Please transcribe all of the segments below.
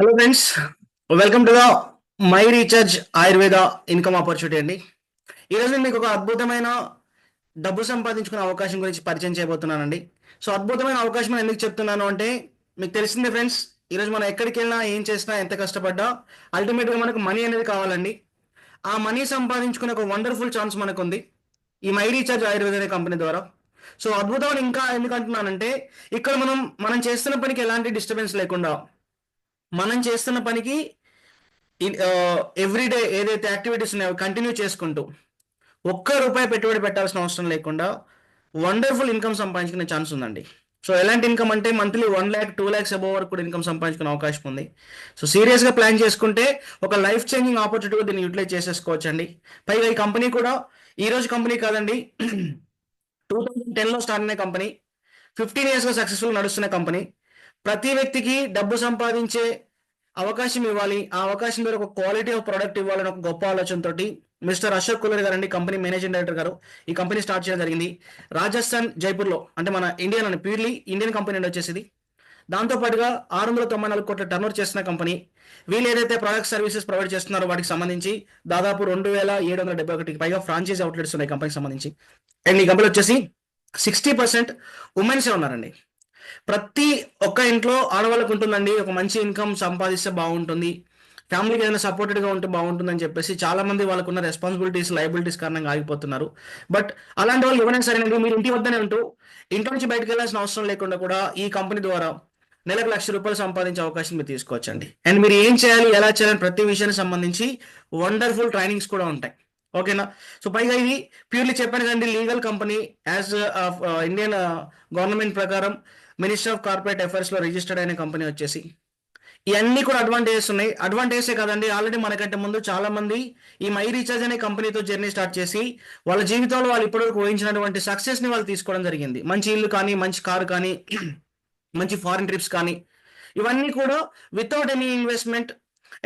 Hello friends, welcome to the my recharge Ayurveda income opportunity అండి. ఈరోజు నేను మీకు ఒక అద్భుతమైన డబ్బు సంపాదించుకునే అవకాశం గురించి పరిచయం చేయబోతున్నానండి. సో అద్భుతమైన అవకాశం నేను ఎందుకు చెప్తున్నాను అంటే, మీకు తెలిసిందే ఫ్రెండ్స్, ఈరోజు మనం ఎక్కడికి వెళ్ళినా ఏం చేసినా ఎంత కష్టపడ్డా అల్టిమేట్గా మనకు మనీ అనేది కావాలండి. ఆ మనీ సంపాదించుకునే ఒక వండర్ఫుల్ ఛాన్స్ మనకు ఉంది ఈ మై రీఛార్జ్ ఆయుర్వేద అనే కంపెనీ ద్వారా. సో అద్భుతం ఇంకా ఎందుకు అంటున్నానంటే, ఇక్కడ మనం చేస్తున్న పనికి ఎలాంటి డిస్టర్బెన్స్ లేకుండా, మనం చేస్తున్న పనికి ఎవ్రీడే ఏదైతే యాక్టివిటీస్ ఉన్నాయో కంటిన్యూ చేసుకుంటూ ఒక్క రూపాయి పెట్టుబడి పెట్టాల్సిన అవసరం లేకుండా వండర్ఫుల్ ఇన్కమ్ సంపాదించుకునే ఛాన్స్ ఉందండి. సో ఎలాంటి ఇన్కమ్ అంటే మంత్లీ 1 lakh 2 lakhs అబోవ్ వరకు కూడా ఇన్కమ్ సంపాదించుకునే అవకాశం ఉంది. సో సీరియస్గా ప్లాన్ చేసుకుంటే ఒక లైఫ్ చేంజింగ్ ఆపర్చునిటీగా దీన్ని యూటిలైజ్ చేసేసుకోవచ్చు అండి. పైగా ఈ కంపెనీ కూడా ఈ రోజు కంపెనీ కాదండి, 2010లో స్టార్ట్ అయిన కంపెనీ, 15 yearsగా సక్సెస్ఫుల్ నడుస్తున్న కంపెనీ. ప్రతి వ్యక్తికి డబ్బు సంపాదించే అవకాశం ఇవ్వాలి, ఆ అవకాశం ద్వారా ఒక క్వాలిటీ ఆఫ్ ప్రోడక్ట్ ఇవ్వాలని ఒక గొప్ప ఆలోచనతోటి మిస్టర్ అశోక్ కులర్ గారు అండి, కంపెనీ మేనేజింగ్ డైరెక్టర్ గారు, ఈ కంపెనీ స్టార్ట్ చేయడం జరిగింది రాజస్థాన్ జైపూర్లో. అంటే మన ఇండియన్ అని ప్యూర్లీ ఇండియన్ కంపెనీ అండి వచ్చేసి. దాంతోపాటుగా 694 కోట్ల టర్నోవర్ చేస్తున్న కంపెనీ. వీళ్ళు ఏదైతే ప్రొడక్ట్ సర్వీసెస్ ప్రొవైడ్ చేస్తున్నారో వాటికి సంబంధించి దాదాపు 2771కి పైగా ఫ్రాంచైజీ అవుట్లెట్స్ ఉన్నాయి కంపెనీకి సంబంధించి. అండ్ ఈ కంపెనీ వచ్చేసి 60% ఉమెన్సే ఉన్నారండి. ప్రతి ఒక్క ఇంట్లో ఆడవాళ్ళకు ఉంటుందండి, ఒక మంచి ఇన్కమ్ సంపాదిస్తే బాగుంటుంది, ఫ్యామిలీకి ఏదైనా సపోర్టెడ్గా ఉంటే బాగుంటుందని చెప్పేసి చాలా మంది వాళ్ళకున్న రెస్పాన్సిబిలిటీస్ లయబిలిటీస్ కారణంగా ఆగిపోతున్నారు. బట్ అలాంటి వాళ్ళు ఎవరైనా సరేనండి, మీరు ఇంటి వద్దనే ఉంటూ ఇంట్లో నుంచి బయటకు వెళ్ళాల్సిన అవసరం లేకుండా కూడా ఈ కంపెనీ ద్వారా నెలకు ₹1,00,000 సంపాదించే అవకాశం మీరు తీసుకోవచ్చండి. అండ్ మీరు ఏం చేయాలి, ఎలా చేయాలని ప్రతి విషయానికి సంబంధించి వండర్ఫుల్ ట్రైనింగ్స్ కూడా ఉంటాయి. ఓకేనా? సో పైగా ఇది ప్యూర్లీ చెప్పాను కదండి, legal company, as Indian government ప్రకారం మినిస్ట్రీ ఆఫ్ కార్పొరేట్ అఫైర్స్లో రిజిస్టర్డ్ అయిన కంపెనీ వచ్చేసి. ఇవన్నీ కూడా అడ్వాంటేజెస్ ఉన్నాయి. అడ్వాంటేజే కాదండి, ఆల్రెడీ మనకంటే ముందు చాలా మంది ఈ మై రీఛార్జ్ అనే కంపెనీతో జర్నీ స్టార్ట్ చేసి వాళ్ళ జీవితంలో వాళ్ళు ఇప్పటివరకు ఊహించినటువంటి సక్సెస్ని వాళ్ళు తీసుకోవడం జరిగింది. మంచి ఇల్లు కానీ, మంచి కారు కానీ, మంచి ఫారిన్ ట్రిప్స్ కానీ, ఇవన్నీ కూడా వితౌట్ ఎనీ ఇన్వెస్ట్మెంట్,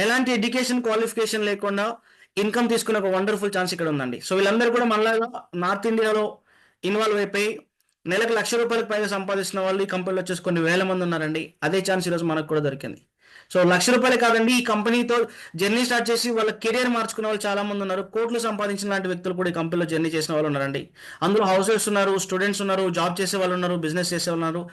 ఎలాంటి ఎడ్యుకేషన్ క్వాలిఫికేషన్ లేకుండా ఇన్కమ్ తీసుకునే ఒక వండర్ఫుల్ ఛాన్స్ ఇక్కడ ఉందండి. సో వీళ్ళందరూ కూడా మనలాగా నార్త్ ఇండియాలో ఇన్వాల్వ్ అయిపోయి నెలకు ₹1,00,000 పైగా సంపాదిస్తున్న వాళ్ళు ఈ కంపెనీలో వచ్చేసి కొన్ని వేల మంది ఉన్నారండి. అదే ఛాన్స్ ఈరోజు మనకు కూడా దొరికింది. సో ₹1,00,000 కాదండి, ఈ కంపెనీతో జర్నీ స్టార్ట్ చేసి వాళ్ళ కెరియర్ మార్చుకున్న వాళ్ళు చాలా మంది ఉన్నారు. కోట్లు సంపాదించిన లాంటి వ్యక్తులు కూడా ఈ కంపెనీలో జర్నీ చేసిన వాళ్ళు ఉన్నారండి. అందులో హౌస్ వైఫ్స్ ఉన్నారు, స్టూడెంట్స్ ఉన్నారు, జాబ్ చేసే వాళ్ళు ఉన్నారు, బిజినెస్ చేసే వాళ్ళు ఉన్నారు,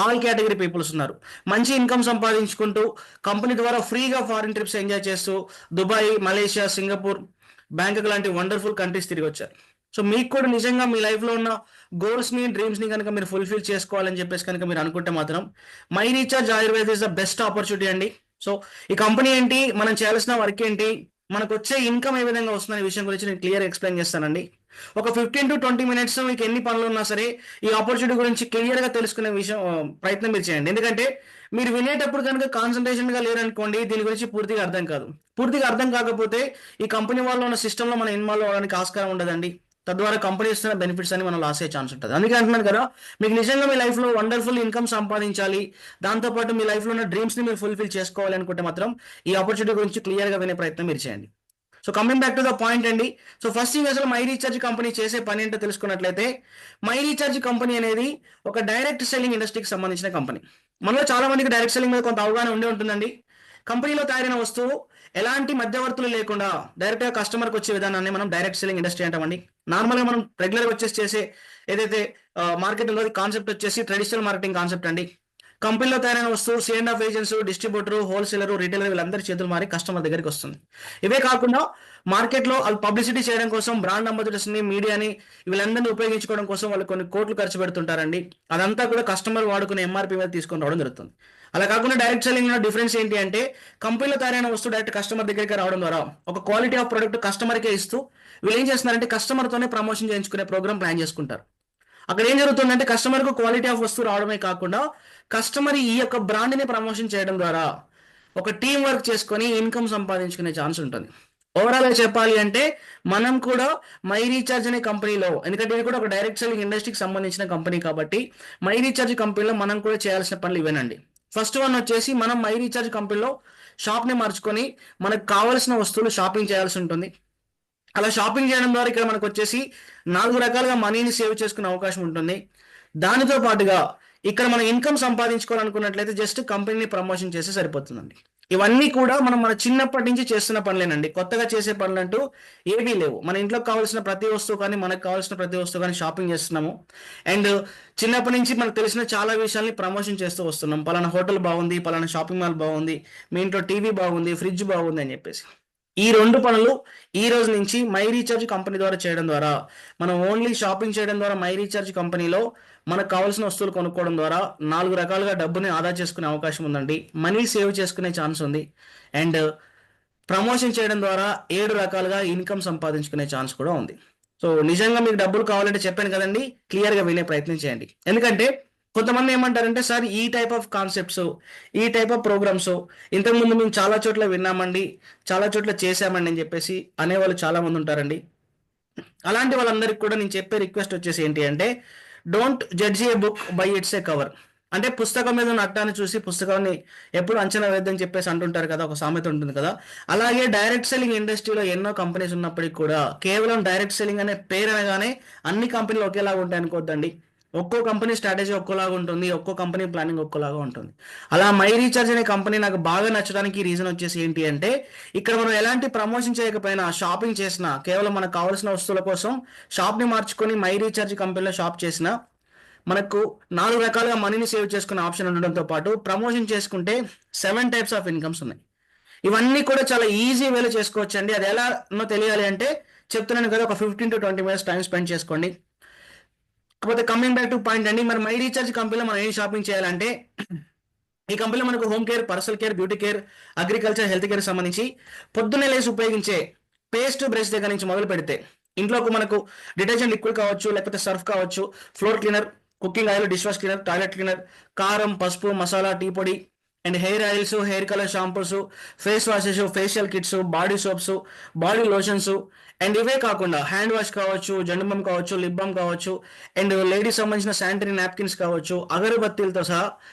ఆల్ కేటగిరీ పీపుల్స్ ఉన్నారు. మంచి ఇన్కమ్ సంపాదించుకుంటూ కంపెనీ ద్వారా ఫ్రీగా ఫారిన్ ట్రిప్స్ ఎంజాయ్ చేస్తూ దుబాయ్, మలేషియా, సింగపూర్, బ్యాంకాక్ లాంటి వండర్ఫుల్ కంట్రీస్ తిరిగి వచ్చారు. సో మీకు కూడా నిజంగా మీ లైఫ్లో ఉన్న గోల్స్ని, డ్రీమ్స్ని కనుక మీరు ఫుల్ఫిల్ చేసుకోవాలని చెప్పేసి కనుక మీరు అనుకుంటే మాత్రం my recharge Ayurveda is the best opportunity అండి. సో ఈ కంపెనీ ఏంటి, మనం చేయాల్సిన వర్క్ ఏంటి, మనకు వచ్చే ఇన్కమ్ ఏ విధంగా వస్తుందనే విషయం గురించి నేను క్లియర్ ఎక్స్ప్లెయిన్ చేస్తానండి. ఒక 15 to 20 minutes మీకు ఎన్ని పనులు ఉన్నా సరే ఈ ఆపర్చునిటీ గురించి క్లియర్గా తెలుసుకునే విషయం ప్రయత్నం మీరు చేయండి. ఎందుకంటే మీరు వినేటప్పుడు కనుక కాన్సన్ట్రేషన్గా లేరనుకోండి, దీని గురించి పూర్తిగా అర్థం కాదు. పూర్తిగా అర్థం కాకపోతే ఈ కంపెనీ వాళ్ళు ఉన్న సిస్టంలో మనం ఇన్వాల్వ్ అవ్వడానికి ఆస్కారం ఉండదండి. తద్వారా కంపెనీ ఇస్తున్న బెనిఫిట్స్ అని మనం లాస్ అయ్యే ఛాన్స్ ఉంటుంది. అందుకే అంటున్నాను కదా, మీకు నిజంగా మీ లైఫ్లో వండర్ఫుల్ ఇన్కమ్ సంపాదించాలి, దాంతోపాటు మీ లైఫ్లో ఉన్న డ్రీమ్స్ని మీరు ఫుల్ఫిల్ చేసుకోవాలి అనుకుంటే మాత్రం ఈ ఆపర్చునిటీ గురించి క్లియర్గా వినే ప్రయత్నం మీరు చేయండి. So coming back to the point అండి. సో ఫస్ట్ థింగ్, అసలు మై రీఛార్జ్ కంపెనీ చేసే పని ఏంటో తెలుసుకున్నట్లయితే, మై రీఛార్జ్ కంపెనీ అనేది ఒక డైరెక్ట్ సెల్లింగ్ ఇండస్ట్రీకి సంబంధించిన కంపెనీ. మనలో చాలా మందికి డైరెక్ట్ సెల్లింగ్ మీద కొంత అవగాహన ఉండే ఉంటుందండి. కంపెనీలో తయారైన వస్తువు ఎలాంటి మధ్యవర్తులు లేకుండా డైరెక్ట్గా కస్టమర్కి వచ్చే విధానాన్ని మనం డైరెక్ట్ సెల్లింగ్ ఇండస్ట్రీ అంటామండి. నార్మల్గా మనం రెగ్యులర్గా వచ్చేసి చేసే ఏదైతే మార్కెట్ ఉందో కాన్సెప్ట్ వచ్చేసి ట్రెడిషనల్ మార్కెటింగ్ కాన్సెప్ట్ అండి. కంపెనీలో తయారైన వస్తువు C&F agents, distributor, wholesaler, retailer వీళ్ళందరి చేతులు మారి కస్టమర్ దగ్గరికి వస్తుంది. ఇవే కాకుండా మార్కెట్లో వాళ్ళు పబ్లిసిటీ చేయడం కోసం బ్రాండ్ అంబాసిడర్స్ని, మీడియాని, వీళ్ళందరినీ ఉపయోగించుకోవడం కోసం వాళ్ళు కొన్ని కోట్లు ఖర్చు పెడుతుంటారండి. అదంతా కూడా కస్టమర్ వాడుకునే MRP మీద తీసుకొని రావడం జరుగుతుంది. అలా కాకుండా డైరెక్ట్ సెల్లింగ్ డిఫరెన్స్ ఏంటి అంటే, కంపెనీలో తయారైన వస్తువు డైరెక్ట్ కస్టమర్ దగ్గరికి రావడం ద్వారా ఒక క్వాలిటీ ఆఫ్ ప్రొడక్ట్ కస్టమర్కే ఇస్తూ వీళ్ళు ఏం చేస్తున్నారంటే కస్టమర్తోనే ప్రమోషన్ చేయించుకునే ప్రోగ్రామ్ ప్లాన్ చేసుకుంటారు. అక్కడ ఏం జరుగుతుందంటే కస్టమర్కు క్వాలిటీ ఆఫ్ వస్తువు రావడమే కాకుండా కస్టమర్ ఈ యొక్క బ్రాండ్ని ప్రమోషన్ చేయడం ద్వారా ఒక టీం వర్క్ చేసుకొని ఇన్కమ్ సంపాదించుకునే ఛాన్స్ ఉంటుంది. ఓవరాల్గా చెప్పాలి అంటే మనం కూడా మై రీఛార్జ్ అనే కంపెనీలో, ఎందుకంటే ఇది కూడా ఒక డైరెక్ట్ సెల్లింగ్ ఇండస్ట్రీకి సంబంధించిన కంపెనీ కాబట్టి మై రీఛార్జ్ కంపెనీలో మనం కూడా చేయాల్సిన పనులు ఇవేనండి. ఫస్ట్ వన్ వచ్చేసి మనం మై రీఛార్జ్ కంపెనీలో షాప్ని మార్చుకొని మనకు కావాల్సిన వస్తువులు షాపింగ్ చేయాల్సి ఉంటుంది. అలా షాపింగ్ చేయడం ద్వారా ఇక్కడ మనకు వచ్చేసి 4 రకాలుగా మనీని సేవ్ చేసుకునే అవకాశం ఉంటుంది. దానితో పాటుగా ఇక్కడ మనం ఇన్కమ్ సంపాదించుకోవాలనుకున్నట్లయితే జస్ట్ కంపెనీని ప్రమోషన్ చేస్తే సరిపోతుందండి. ఇవన్నీ కూడా మనం మన చిన్నప్పటి నుంచి చేస్తున్న పనులేనండి. కొత్తగా చేసే పనులంటూ ఏవీ లేవు. మన ఇంట్లోకి కావాల్సిన ప్రతి వస్తువు కానీ, మనకు కావాల్సిన ప్రతి వస్తువు కానీ షాపింగ్ చేస్తున్నాము. అండ్ చిన్నప్పటి నుంచి మనకు తెలిసిన చాలా విషయాల్ని ప్రమోషన్ చేస్తూ వస్తున్నాం. పలానా హోటల్ బాగుంది, పలానా షాపింగ్ మాల్ బాగుంది, మీ ఇంట్లో టీవీ బాగుంది, ఫ్రిడ్జ్ బాగుంది అని చెప్పేసి. ఈ 2 పనులు ఈ రోజు నుంచి మై రీచార్జ్ కంపెనీ ద్వారా చేయడం ద్వారా, మనం ఓన్లీ షాపింగ్ చేయడం ద్వారా మై రీచార్జ్ కంపెనీలో మనకు కావాల్సిన వస్తువులు కొనుక్కోవడం ద్వారా 4 రకాలుగా డబ్బుని ఆదా చేసుకునే అవకాశం ఉందండి. మనీ సేవ్ చేసుకునే ఛాన్స్ ఉంది. అండ్ ప్రమోషన్ చేయడం ద్వారా 7 రకాలుగా ఇన్కమ్ సంపాదించుకునే ఛాన్స్ కూడా ఉంది. సో నిజంగా మీకు డబ్బులు కావాలంటే చెప్పాను కదండీ! క్లియర్‌గా వినే ప్రయత్నం చేయండి. ఎందుకంటే కొంతమంది ఏమంటారంటే, "సార్ ఈ టైప్ ఆఫ్ కాన్సెప్ట్స్, ఈ టైప్ ఆఫ్ ప్రోగ్రామ్స్ ఇంతకుముందు మేము చాలా చోట్ల విన్నామండి, చాలా చోట్ల చేశామండి" అని చెప్పేసి అనేవాళ్ళు చాలామంది ఉంటారండి. అలాంటి వాళ్ళందరికి కూడా నేను చెప్పే రిక్వెస్ట్ వచ్చేసి ఏంటి అంటే, don't judge A book by it's a cover. అంటే పుస్తకం మీద ఉన్న అట్టాన్ని చూసి పుస్తకాన్ని ఎప్పుడు అంచనా వేద్దని చెప్పేసి అంటుంటారు కదా, ఒక సామెత ఉంటుంది కదా. అలాగే డైరెక్ట్ సెల్లింగ్ ఇండస్ట్రీలో ఎన్నో కంపెనీస్ ఉన్నప్పటికీ కూడా కేవలం డైరెక్ట్ సెల్లింగ్ అనే పేరు అనగానే అన్ని కంపెనీలు ఒకేలాగా ఉంటాయి అనుకోవద్దండి. ఒక్కో కంపెనీ స్ట్రాటజీ ఒక్కోలాగా ఉంటుంది, ఒక్కో కంపెనీ ప్లానింగ్ ఒక్కోలాగా ఉంటుంది. అలా మై రీఛార్జ్ అనే కంపెనీ నాకు బాగా నచ్చడానికి రీజన్ వచ్చేసి ఏంటి అంటే, ఇక్కడ మనం ఎలాంటి ప్రమోషన్ చేయకపోయినా, షాపింగ్ చేసినా, కేవలం మనకు కావాల్సిన వస్తువుల కోసం షాప్ని మార్చుకొని మై రీఛార్జ్ కంపెనీలో షాప్ చేసినా మనకు 4 రకాలుగా మనీని సేవ్ చేసుకునే ఆప్షన్ ఉండడంతో పాటు ప్రమోషన్ చేసుకుంటే 7 టైప్స్ ఆఫ్ ఇన్కమ్స్ ఉన్నాయి. ఇవన్నీ కూడా చాలా ఈజీ వేలో చేసుకోవచ్చండి. అది ఎలానో తెలియాలి అంటే చెప్తున్నాను కదా, ఒక 15-20 మినిట్స్ టైం స్పెండ్ చేసుకోండి. కాకపోతే కమింగ్ బ్యాక్ టు పాయింట్ అండి, మరి మై రీఛార్జ్ కంపెనీలో మనం ఏం షాపింగ్ చేయాలంటే, ఈ కంపెనీలో మనకు home care, personal care, beauty care, agriculture, health care సంబంధించి పొద్దున్నే లేసి ఉపయోగించే పేస్ట్, బ్రష్ దగ్గర నుంచి మొదలు పెడితే ఇంట్లోకి మనకు డిటర్జెంట్ లిక్విడ్ కావచ్చు, లేకపోతే సర్ఫ్ కావచ్చు, floor cleaner, cooking oil, dish wash cleaner, toilet cleaner, కారం, పసుపు, మసాలా, టీ పొడి and hair oils, hair colour shampoos, face washes, facial kits, body soaps, body lotions and ఇవే కాకుండా హ్యాండ్ వాష్ కావచ్చు, జండుబామ్ కావచ్చు, లిప్ బామ్ కావచ్చు అండ్ లేడీస్ సంబంధించిన శానిటరీ నాప్కిన్స్ కావచ్చు, అగరబత్తీలతో సహా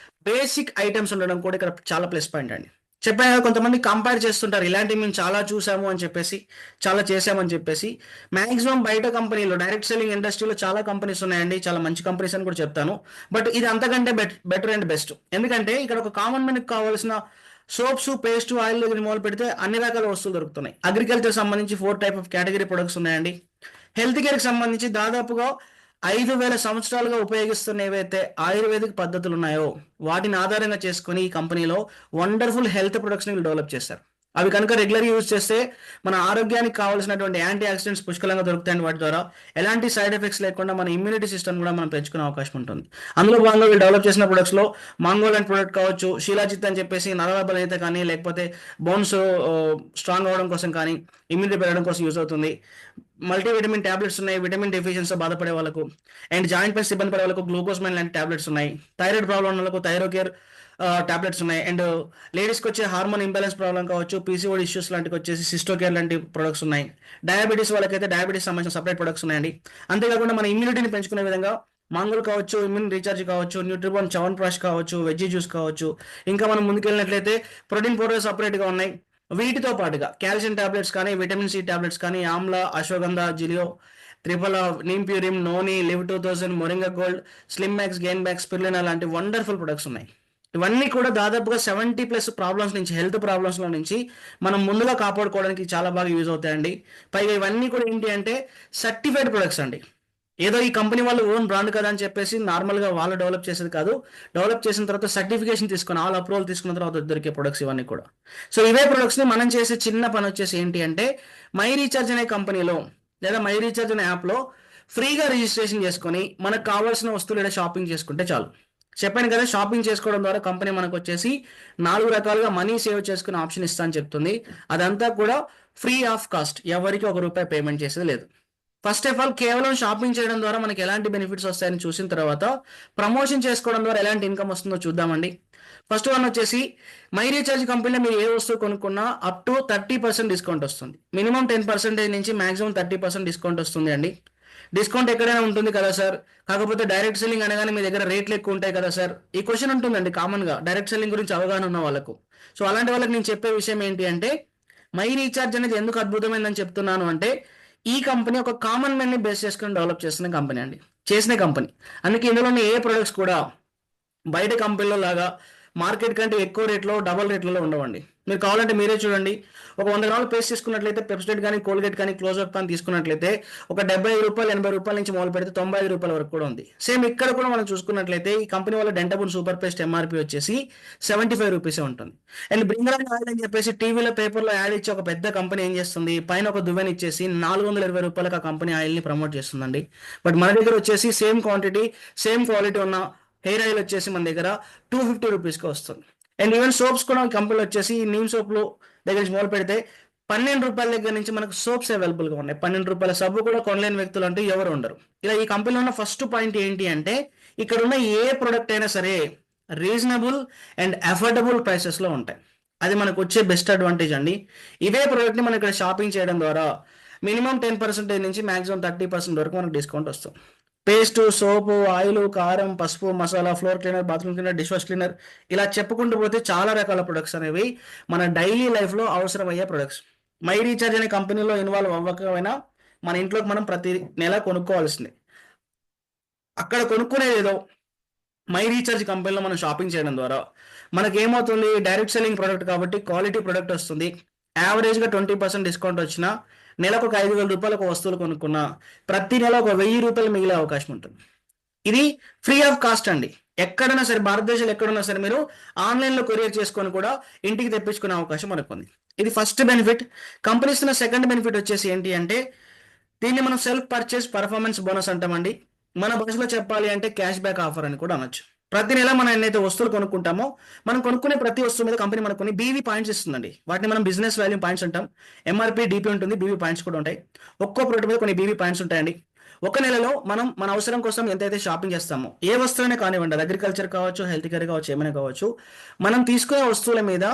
బేసిక్ ఐటమ్స్ ఉండడం కూడా ఇక్కడ చాలా ప్లస్ పాయింట్ అండి. చెప్పాను కదా, కొంతమంది కంపేర్ చేస్తుంటారు, ఇలాంటివి మేము చాలా చూసాము అని చెప్పేసి, చాలా చేసామని చెప్పేసి. మాక్సిమం బయట కంపెనీలో డైరెక్ట్ సెల్లింగ్ ఇండస్ట్రీలో చాలా కంపెనీస్ ఉన్నాయండి, చాలా మంచి కంపెనీస్ అని కూడా చెప్తాను. బట్ ఇది అంతకంటే బెటర్ అండ్ బెస్ట్. ఎందుకంటే ఇక్కడ ఒక కామన్ మ్యాన్కి కావాల్సిన సోప్స్, పేస్ట్, ఆయిల్ దగ్గర మొదలు పెడితే అన్ని రకాల వస్తువులు దొరుకుతున్నాయి. అగ్రికల్చర్ సంబంధించి 4 టైప్ ఆఫ్ కేటగిరీ ప్రొడక్ట్స్ ఉన్నాయండి. హెల్త్ కేర్కి సంబంధించి దాదాపుగా 5,000 సంవత్సరాలుగా ఉపయోగిస్తున్న ఏవైతే ఆయుర్వేదిక్ పద్ధతులు ఉన్నాయో వాటిని ఆధారంగా చేసుకొని ఈ కంపెనీలో వండర్ఫుల్ హెల్త్ ప్రొడక్ట్స్ వీళ్ళు డెవలప్ చేస్తారు. అవి కనుక రెగ్యులర్ యూజ్ చేస్తే మన ఆరోగ్యానికి కావాల్సినటువంటి యాంటీ ఆక్సిడెంట్స్ పుష్కలంగా దొరుకుతాయి. వాటి ద్వారా ఎలాంటి సైడ్ ఎఫెక్ట్స్ లేకుండా మన ఇమ్యూనిటీ సిస్టమ్ కూడా మనం పెంచుకునే అవకాశం ఉంటుంది. అందులో భాగంగా వీళ్ళు డెవలప్ చేసిన ప్రొడక్ట్స్లో మాంగోల్ అండ్ ప్రొడక్ట్ కావచ్చు, శీలాజిత్ అని చెప్పేసి నరాల బలహీనత కానీ, లేకపోతే బోన్స్ స్ట్రాంగ్ అవ్వడం కోసం కానీ, ఇమ్యూనిటీ పెరగడం కోసం యూజ్ అవుతుంది. మల్టీవిటమిన్ టాబ్లెట్స్ ఉన్నాయి, విటమిన్ డెఫిషియన్సీ బాధపడే వాళ్ళకు అండ్ జాయింట్ పెయిన్స్ ఇబ్బంది పడే వాళ్ళకు గ్లూకోజ్మైన్ లాంటి టాబ్లెట్స్ ఉన్నాయి. థైరాయిడ్ ప్రాబ్లం ఉన్న వాళ్ళకు థైరోకేర్ టాబ్లెట్స్ ఉన్నాయి. అండ్ లేడీస్కి వచ్చే హార్మోన్ ఇంబ్యాలెన్స్ ప్రాబ్లం కావచ్చు, పీసీఓడి ఇష్యూస్ లాంటివి వచ్చేసి సిస్టోకేర్ లాంటి ప్రొడక్ట్స్ ఉన్నాయి. డయాబెటీస్ వాళ్ళకైతే డయాబెటీస్ సంబంధించిన సపరేట్ ప్రొడక్ట్స్ ఉన్నాయండి. అంతేకాకుండా మన ఇమ్యూనిటీని పెంచుకునే విధంగా మాంగోల్ కావచ్చు, ఇమ్యూన్ రీఛార్జ్ కావచ్చు, న్యూట్రిబోన్ చవన్ ప్రాష్ కావచ్చు, వెజ్జీ జ్యూస్ కావచ్చు, ఇంకా మనం ముందుకెళ్ళినట్లయితే ప్రోటీన్ పౌడర్ సపరేట్గా ఉన్నాయి. వీటితో పాటుగా కాల్షియం టాబ్లెట్స్ కానీ, విటమిన్ సి టాబ్లెట్స్ కానీ, ఆమ్లా, అశ్వగంధ, జిలియో, త్రిఫల, నీమ్ ప్యూరిమ్, noni, liv 2000, moringa gold, slim max, gain back, spirulina లాంటి వండర్ఫుల్ ప్రొడక్ట్స్ ఉన్నాయి. ఇవన్నీ కూడా దాదాపుగా 70+ ప్రాబ్లమ్స్ నుంచి, హెల్త్ ప్రాబ్లమ్స్లో నుంచి మనం ముందుగా కాపాడుకోవడానికి చాలా బాగా యూజ్ అవుతాయండి. పైగా ఇవన్నీ కూడా ఏంటి అంటే సర్టిఫైడ్ ప్రొడక్ట్స్ అండి. ఏదో ఈ కంపెనీ వాళ్ళు ఓన్ బ్రాండ్ కదా అని చెప్పేసి నార్మల్గా వాళ్ళు డెవలప్ చేసేది కాదు. డెవలప్ చేసిన తర్వాత సర్టిఫికేషన్ తీసుకుని, ఆల్ అప్రూవల్ తీసుకున్న తర్వాత దొరికే ప్రొడక్ట్స్ ఇవన్నీ కూడా. సో ఇవే ప్రొడక్ట్స్ని మనం చేసే చిన్న పని వచ్చేసి ఏంటి అంటే, మై రీఛార్జ్ అనే కంపెనీలో లేదా మై రీఛార్జ్ అనే యాప్లో ఫ్రీగా రిజిస్ట్రేషన్ చేసుకొని మనకు కావాల్సిన వస్తువులు ఇలా షాపింగ్ చేసుకుంటే చాలు. చెప్పాను కదా, షాపింగ్ చేసుకోవడం ద్వారా కంపెనీ మనకు వచ్చేసి 4 రకాలుగా మనీ సేవ్ చేసుకునే ఆప్షన్ ఇస్తా అని చెప్తుంది. అదంతా కూడా ఫ్రీ ఆఫ్ కాస్ట్, ఎవరికి ₹1 పేమెంట్ చేసేది లేదు. ఫస్ట్ ఆఫ్ ఆల్ కేవలం షాపింగ్ చేయడం ద్వారా మనకి ఎలాంటి బెనిఫిట్స్ వస్తాయని చూసిన తర్వాత ప్రమోషన్ చేసుకోవడం ద్వారా ఎలాంటి ఇన్కమ్ వస్తుందో చూద్దామండి. ఫస్ట్ వన్ వచ్చేసి, మై రీఛార్జ్ కంపెనీలో మీరు ఏ వస్తువు కొనుక్కున్నా అప్ టు 30% డిస్కౌంట్ వస్తుంది. మినిమం 10% నుంచి మాక్సిమం 30% డిస్కౌంట్ వస్తుంది అండి. డిస్కౌంట్ ఎక్కడైనా ఉంటుంది కదా సార్, కాకపోతే డైరెక్ట్ సెల్లింగ్ అనగానే మీ దగ్గర రేట్లు ఎక్కువ ఉంటాయి కదా సార్, ఈ క్వశ్చన్ ఉంటుందండి కామన్గా డైరెక్ట్ సెల్లింగ్ గురించి అవగాహన ఉన్న వాళ్ళకు. సో అలాంటి వాళ్ళకి నేను చెప్పే విషయం ఏంటి అంటే, మై రీఛార్జ్ అనేది ఎందుకు అద్భుతమైందని చెప్తున్నాను అంటే, ఈ కంపెనీ ఒక కామన్ మ్యాన్ని బేస్ చేసుకుని డెవలప్ చేసిన కంపెనీ అండి, చేసిన కంపెనీ. అందుకే ఇందులోని ఏ ప్రొడక్ట్స్ కూడా బయట కంపెనీలో లాగా మార్కెట్ కంటే ఎక్కువ రేట్లో డబల్ రేట్లలో ఉండవండి. మీరు కావాలంటే మీరే చూడండి. ఒక 100 గ్రాముల పేస్ట్ తీసుకున్నట్లయితే పెప్సోడెంట్ కానీ కోల్గేట్ కానీ క్లోజ్అప్ కానీ తీసుకున్నట్లయితే ఒక రూ. 75 రూ. 80 నుంచి మొదలు పెడితే రూ. 95 వరకు కూడా ఉంది. సేమ్ ఇక్కడ కూడా మనం చూసుకున్నట్లయితే ఈ కంపెనీ వాళ్ళ డెంటబుల్ సూపర్ పేస్ట్ ఎంఆర్పి వచ్చేసి రూ. 75 ఉంటుంది. అండ్ బ్రింగరాన్ ఆయిల్ అని చెప్పేసి టీవీలో పేపర్లో యాడ్ ఇచ్చి ఒక పెద్ద కంపెనీ ఏం చేస్తుంది, పైన ఒక దువ్వెన ఇచ్చేసి రూ. 420 ఆ కంపెనీ ఆయిల్ని ప్రమోట్ చేస్తుందండి. బట్ మన దగ్గర వచ్చేసి సేమ్ క్వాంటిటీ సేమ్ క్వాలిటీ ఉన్న హెయిర్ ఆయిల్ వచ్చేసి మన దగ్గర రూ. 250కి వస్తుంది. అండ్ ఈవెన్ సోప్స్ కూడా కంపెనీలు వచ్చేసి నీమ్ సోప్లు దగ్గర నుంచి మొదలు పెడితే రూ. 12 దగ్గర నుంచి మనకు సోప్స్ అవైలబుల్గా ఉన్నాయి. రూ. 12 సబ్బు కూడా కొనలేని వ్యక్తులు అంటూ ఎవరు ఉండరు. ఇలా ఈ కంపెనీలో ఉన్న ఫస్ట్ పాయింట్ ఏంటి అంటే ఇక్కడ ఉన్న ఏ ప్రొడక్ట్ అయినా సరే రీజనబుల్ అండ్ అఫోర్డబుల్ ప్రైసెస్లో ఉంటాయి. అది మనకు వచ్చే బెస్ట్ అడ్వాంటేజ్ అండి. ఇవే ప్రోడక్ట్ని మనం ఇక్కడ షాపింగ్ చేయడం ద్వారా మినిమం 10% నుంచి మాక్సిమం 30% వరకు మనకు డిస్కౌంట్ వస్తుంది. పేస్ట్, సోపు, ఆయిల్, కారం, పసుపు, masala, floor cleaner, bathroom cleaner, dish wash cleaner ఇలా చెప్పుకుంటూ పోతే చాలా రకాల ప్రొడక్ట్స్ అనేవి మన డైలీ లైఫ్లో అవసరమయ్యే ప్రొడక్ట్స్. మై రీఛార్జ్ అనే కంపెనీలో ఇన్వాల్వ్ అవ్వకపోయినా మన ఇంట్లోకి మనం ప్రతి నెల కొనుక్కోవాల్సిందే. అక్కడ కొనుక్కునేది ఏదో మై రీఛార్జ్ కంపెనీలో మనం షాపింగ్ చేయడం ద్వారా మనకి ఏమవుతుంది, డైరెక్ట్ సెల్లింగ్ ప్రొడక్ట్ కాబట్టి క్వాలిటీ ప్రొడక్ట్ వస్తుంది. యావరేజ్గా 20% డిస్కౌంట్ వచ్చినా నెలకు ఒక రూ. 5,000 ఒక వస్తువులు కొనుక్కున్నా ప్రతి నెల ఒక రూ. 1,000 మిగిలే అవకాశం ఉంటుంది. ఇది ఫ్రీ ఆఫ్ కాస్ట్ అండి. ఎక్కడైనా సరే భారతదేశంలో ఎక్కడున్నా సరే మీరు ఆన్లైన్లో కొరియర్ చేసుకొని కూడా ఇంటికి తెప్పించుకునే అవకాశం మనకు ఉంది. ఇది ఫస్ట్ బెనిఫిట్. కంపెనీ ఇస్తున్న సెకండ్ బెనిఫిట్ వచ్చేసి ఏంటి అంటే దీన్ని మనం సెల్ఫ్ పర్చేస్ పర్ఫార్మెన్స్ బోనస్ అంటామండి. మన భాషలో చెప్పాలి అంటే క్యాష్ బ్యాక్ ఆఫర్ అని కూడా అనొచ్చు. ప్రతి నెల మనం ఎన్నైతే వస్తువులు కొనుక్కుంటామో మనం కొనుక్కునే ప్రతి వస్తువు మీద కంపెనీ మనకు కొన్ని బీవీ పాయింట్స్ ఇస్తుందండి. వాటిని మనం బిజినెస్ వాల్యూ పాయింట్స్ అంటాం. ఎంఆర్పి డిపి ఉంటుంది, బీవీ పాయింట్స్ కూడా ఉంటాయి. ఒక్కో ప్రోడక్ట్ మీద కొన్ని బీవీ పాయింట్స్ ఉంటాయండి. ఒక నెలలో మనం మన అవసరం కోసం ఎంతైతే షాపింగ్ చేస్తామో ఏ వస్తువునే కానివ్వండి, అగ్రికల్చర్ కావచ్చు, హెల్త్ కేర్ కావచ్చు, ఏమైనా కావచ్చు, మనం తీసుకునే వస్తువుల మీద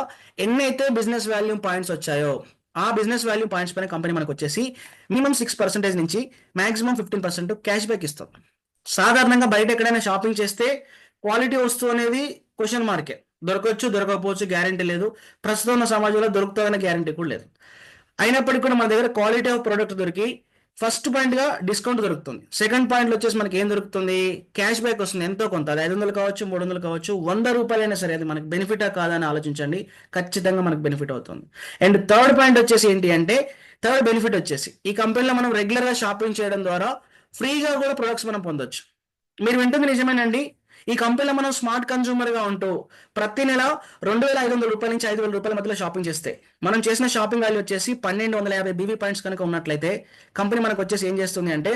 ఎన్నైతే బిజినెస్ వాల్యూ పాయింట్స్ వచ్చాయో ఆ బిజినెస్ వాల్యూ పాయింట్స్ పైన కంపెనీ మనకు వచ్చేసి మినిమం 6% నుంచి మాక్సిమం 15% క్యాష్ బ్యాక్ ఇస్తాం. సాధారణంగా బయట ఎక్కడైనా షాపింగ్ చేస్తే క్వాలిటీ వస్తువు అనేది క్వశ్చన్ మార్కే. దొరకవచ్చు, దొరకకపోవచ్చు, గ్యారంటీ లేదు. ప్రస్తుతం ఉన్న సమాజంలో దొరుకుతుందనే గ్యారంటీ కూడా లేదు. అయినప్పటికీ కూడా మన దగ్గర క్వాలిటీ ఆఫ్ ప్రోడక్ట్ దొరికి ఫస్ట్ పాయింట్గా డిస్కౌంట్ దొరుకుతుంది. సెకండ్ పాయింట్లో వచ్చేసి మనకి ఏం దొరుకుతుంది, క్యాష్ బ్యాక్ వస్తుంది. ఎంతో కొంత, అది 500 కావచ్చు, 300 కావచ్చు, రూ. 100 సరే, అది మనకి బెనిఫిటా కాదా అని ఆలోచించండి. ఖచ్చితంగా మనకు బెనిఫిట్ అవుతుంది. అండ్ థర్డ్ పాయింట్ వచ్చేసి ఏంటి అంటే థర్డ్ బెనిఫిట్ వచ్చేసి ఈ కంపెనీలో మనం రెగ్యులర్గా షాపింగ్ చేయడం ద్వారా ఫ్రీగా కూడా ప్రొడక్ట్స్ మనం పొందొచ్చు. మీరు వింటుంది నిజమేనండి. ఈ కంపెనీలో మనం స్మార్ట్ కన్సూమర్గా ఉంటూ ప్రతి నెల రూ. 2,500 నుంచి రూ. 5,000 మధ్యలో షాపింగ్ చేస్తే మనం చేసిన షాపింగ్ వాల్యూ వచ్చేసి 1,250 బీవీ పాయింట్స్ కనుక ఉన్నట్లయితే కంపెనీ మనకు వచ్చేసి ఏం చేస్తుంది అంటే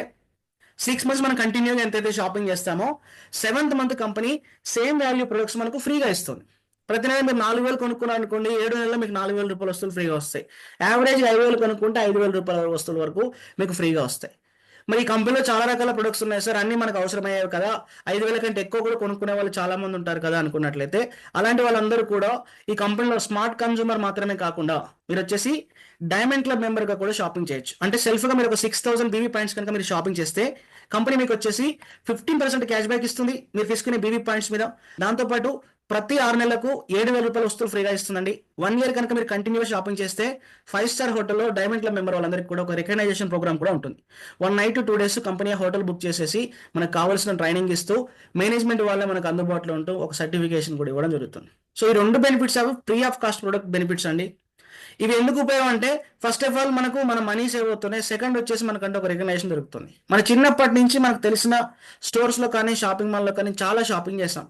6 మంత్స్ మనం కంటిన్యూగా ఎంతైతే షాపింగ్ చేస్తామో 7th month company same value products మనకు ఫ్రీగా ఇస్తుంది. ప్రతి నెల మీరు 4,000 కొనుక్కున్నారు అనుకోండి, 7 నెలల్లో మీకు రూ. 4,000 వస్తువులు ఫ్రీగా వస్తాయి. యావరేజ్ 5,000 కొనుక్కుంటే రూ. 5,000 వస్తువుల వరకు మీకు ఫ్రీగా వస్తాయి. మరి ఈ కంపెనీలో చాలా రకాల ప్రొడక్ట్స్ ఉన్నాయి సార్, అన్ని మనకు అవసరమయ్యాయి కదా, 5,000 కంటే ఎక్కువ కూడా కొనుక్కునే వాళ్ళు చాలా మంది ఉంటారు కదా అనుకున్నట్లయితే అలాంటి వాళ్ళందరూ కూడా ఈ కంపెనీలో స్మార్ట్ కన్సూమర్ మాత్రమే కాకుండా మీరు వచ్చేసి డైమండ్ క్లబ్ మెంబర్గా కూడా షాపింగ్ చేయొచ్చు. అంటే సెల్ఫ్గా మీరు ఒక 6,000 బీవీ పాయింట్స్ కనుక మీరు షాపింగ్ చేస్తే కంపెనీ మీకు వచ్చేసి 15% క్యాష్ బ్యాక్ ఇస్తుంది మీరు తీసుకునే బీవీ పాయింట్స్ మీద. దాంతోపాటు ప్రతి 6 నెలలకు రూ. 7,000 వస్తువులు ఫ్రీగా ఇస్తుందండి. 1 ఇయర్ కనుక మీరు కంటిన్యూగా షాపింగ్ చేస్తే 5 స్టార్ హోటల్లో డైమండ్ క్లబ్ మెంబర్ వాళ్ళందరికీ కూడా ఒక రికగ్నైజేషన్ ప్రోగ్రామ్ కూడా ఉంటుంది. 1 night 2 days company hotel book చేసేసి మనకు కావాల్సిన ట్రైనింగ్ ఇస్తూ మేనేజ్మెంట్ వాళ్ళే మనకు అందుబాటులో ఉంటూ ఒక సర్టిఫికేషన్ కూడా ఇవ్వడం జరుగుతుంది. సో ఈ 2 బెనిఫిట్స్ అవి free of cost product benefits అండి. ఇవి ఎందుకు ఉపయోగం అంటే ఫస్ట్ ఆఫ్ ఆల్ మనకు మన మనీ సేవ్ అవుతున్నాయి. సెకండ్ వచ్చేసి మనకంటే ఒక రికగ్నైజేషన్ దొరుకుతుంది. మన చిన్నప్పటి నుంచి మనకు తెలిసిన స్టోర్స్లో కానీ షాపింగ్ మాల్లో కానీ చాలా షాపింగ్ చేస్తాం.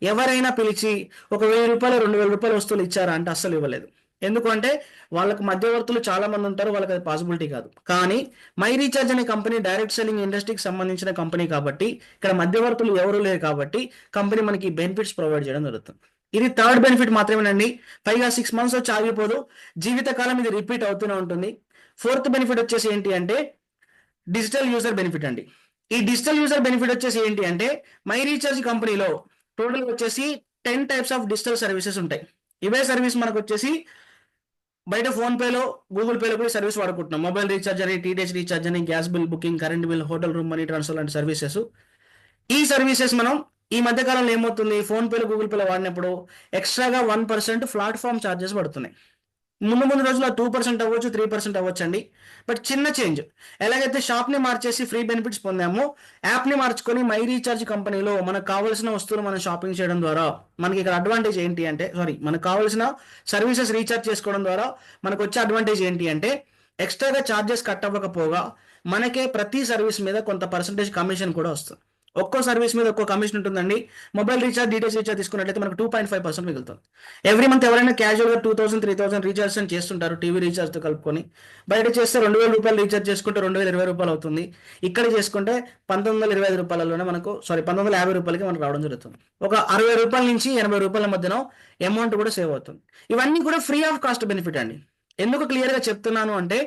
ఎవరైనా పిలిచి ఒక రూ. 1,000 2,000 వస్తువులు ఇచ్చారా అంటే అస్సలు ఇవ్వలేదు. ఎందుకంటే వాళ్ళకు మధ్యవర్తులు చాలా మంది ఉంటారు, వాళ్ళకి అది పాసిబిలిటీ కాదు. కానీ మై రీఛార్జ్ అనే కంపెనీ డైరెక్ట్ సెల్లింగ్ ఇండస్ట్రీకి సంబంధించిన కంపెనీ కాబట్టి ఇక్కడ మధ్యవర్తులు ఎవరు లేరు కాబట్టి కంపెనీ మనకి బెనిఫిట్స్ ప్రొవైడ్ చేయడం జరుగుతుంది. ఇది థర్డ్ బెనిఫిట్ మాత్రమేనండి. పైగా 6 మంత్స్ వచ్చి ఆగిపోదు, జీవితకాలం ఇది రిపీట్ అవుతూనే ఉంటుంది. ఫోర్త్ బెనిఫిట్ వచ్చేసి ఏంటి అంటే డిజిటల్ యూజర్ బెనిఫిట్ అండి. ఈ డిజిటల్ యూజర్ బెనిఫిట్ వచ్చేసి ఏంటి అంటే మై రీఛార్జ్ కంపెనీలో టోటల్ వచ్చేసి 10 టైప్స్ ఆఫ్ డిజిటల్ సర్వీసెస్ ఉంటాయి. ఇవే సర్వీస్ మనకు వచ్చేసి బయట ఫోన్పేలో, గూగుల్ పేలో కూడా సర్వీస్ వాడుకుంటున్నాం. మొబైల్ రీఛార్జ్ అని, టీడీహెచ్ రీఛార్జ్ అని, gas bill booking, current bill, hotel room money transfer లాంటి సర్వీసెస్. ఈ సర్వీసెస్ మనం ఈ మధ్య కాలంలో ఏమవుతుంది, ఫోన్పేలో, గూగుల్ పేలో వాడినప్పుడు ఎక్స్ట్రాగా 1% ప్లాట్ఫామ్ ఛార్జెస్ పడుతున్నాయి. ముందు రోజుల్లో 2% అవ్వచ్చు, 3% అవ్వచ్చు అండి. బట్ చిన్న చేంజ్. ఎలాగైతే షాప్ని మార్చేసి ఫ్రీ బెనిఫిట్స్ పొందామో, యాప్ని మార్చుకొని మై రీఛార్జ్ కంపెనీలో మనకు కావాల్సిన వస్తువులు మనం షాపింగ్ చేయడం ద్వారా మనకి ఇక్కడ అడ్వాంటేజ్ ఏంటి అంటే, మనకు కావాల్సిన సర్వీసెస్ రీఛార్జ్ చేసుకోవడం ద్వారా మనకు వచ్చే అడ్వాంటేజ్ ఏంటి అంటే, ఎక్స్ట్రాగా ఛార్జెస్ కట్ అవ్వకపోగా మనకే ప్రతి సర్వీస్ మీద కొంత పర్సంటేజ్ కమిషన్ కూడా వస్తుంది. ఒక్కో సర్వీస్ మీద ఒక్కో కమిషన్ ఉంటుందండి. మొబైల్ రీఛార్జ్, డీటెయిల్స్ రీఛార్జ్ తీసుకున్నట్లయితే మనకు 2.5% మిగులుతుంది. ఎవ్రీ మంత్ ఎవరైనా క్యాజువల్గా 2,000, 3,000 రీఛార్జ్ అని చేస్తుంటారు టీవీ రీఛార్జ్తో కలుపుకొని. బయట చేస్తే 2,000 రూపాయలు రీఛార్జ్ చేసుకుంటే 2,020 రూపాయలు అవుతుంది. ఇక్కడ చేసుకుంటే 1,925 రూపాయలలోనే మనకు 1,950 రూపాయలకి మనకు రావడం జరుగుతుంది. ఒక 60 రూపాయల నుంచి 80 రూపాయల మధ్యన అమౌంట్ కూడా సేవ్ అవుతుంది. ఇవన్నీ కూడా ఫ్రీ ఆఫ్ కాస్ట్ బెనిఫిట్ అండి. ఎందుకు క్లియర్గా చెప్తున్నాను అంటే,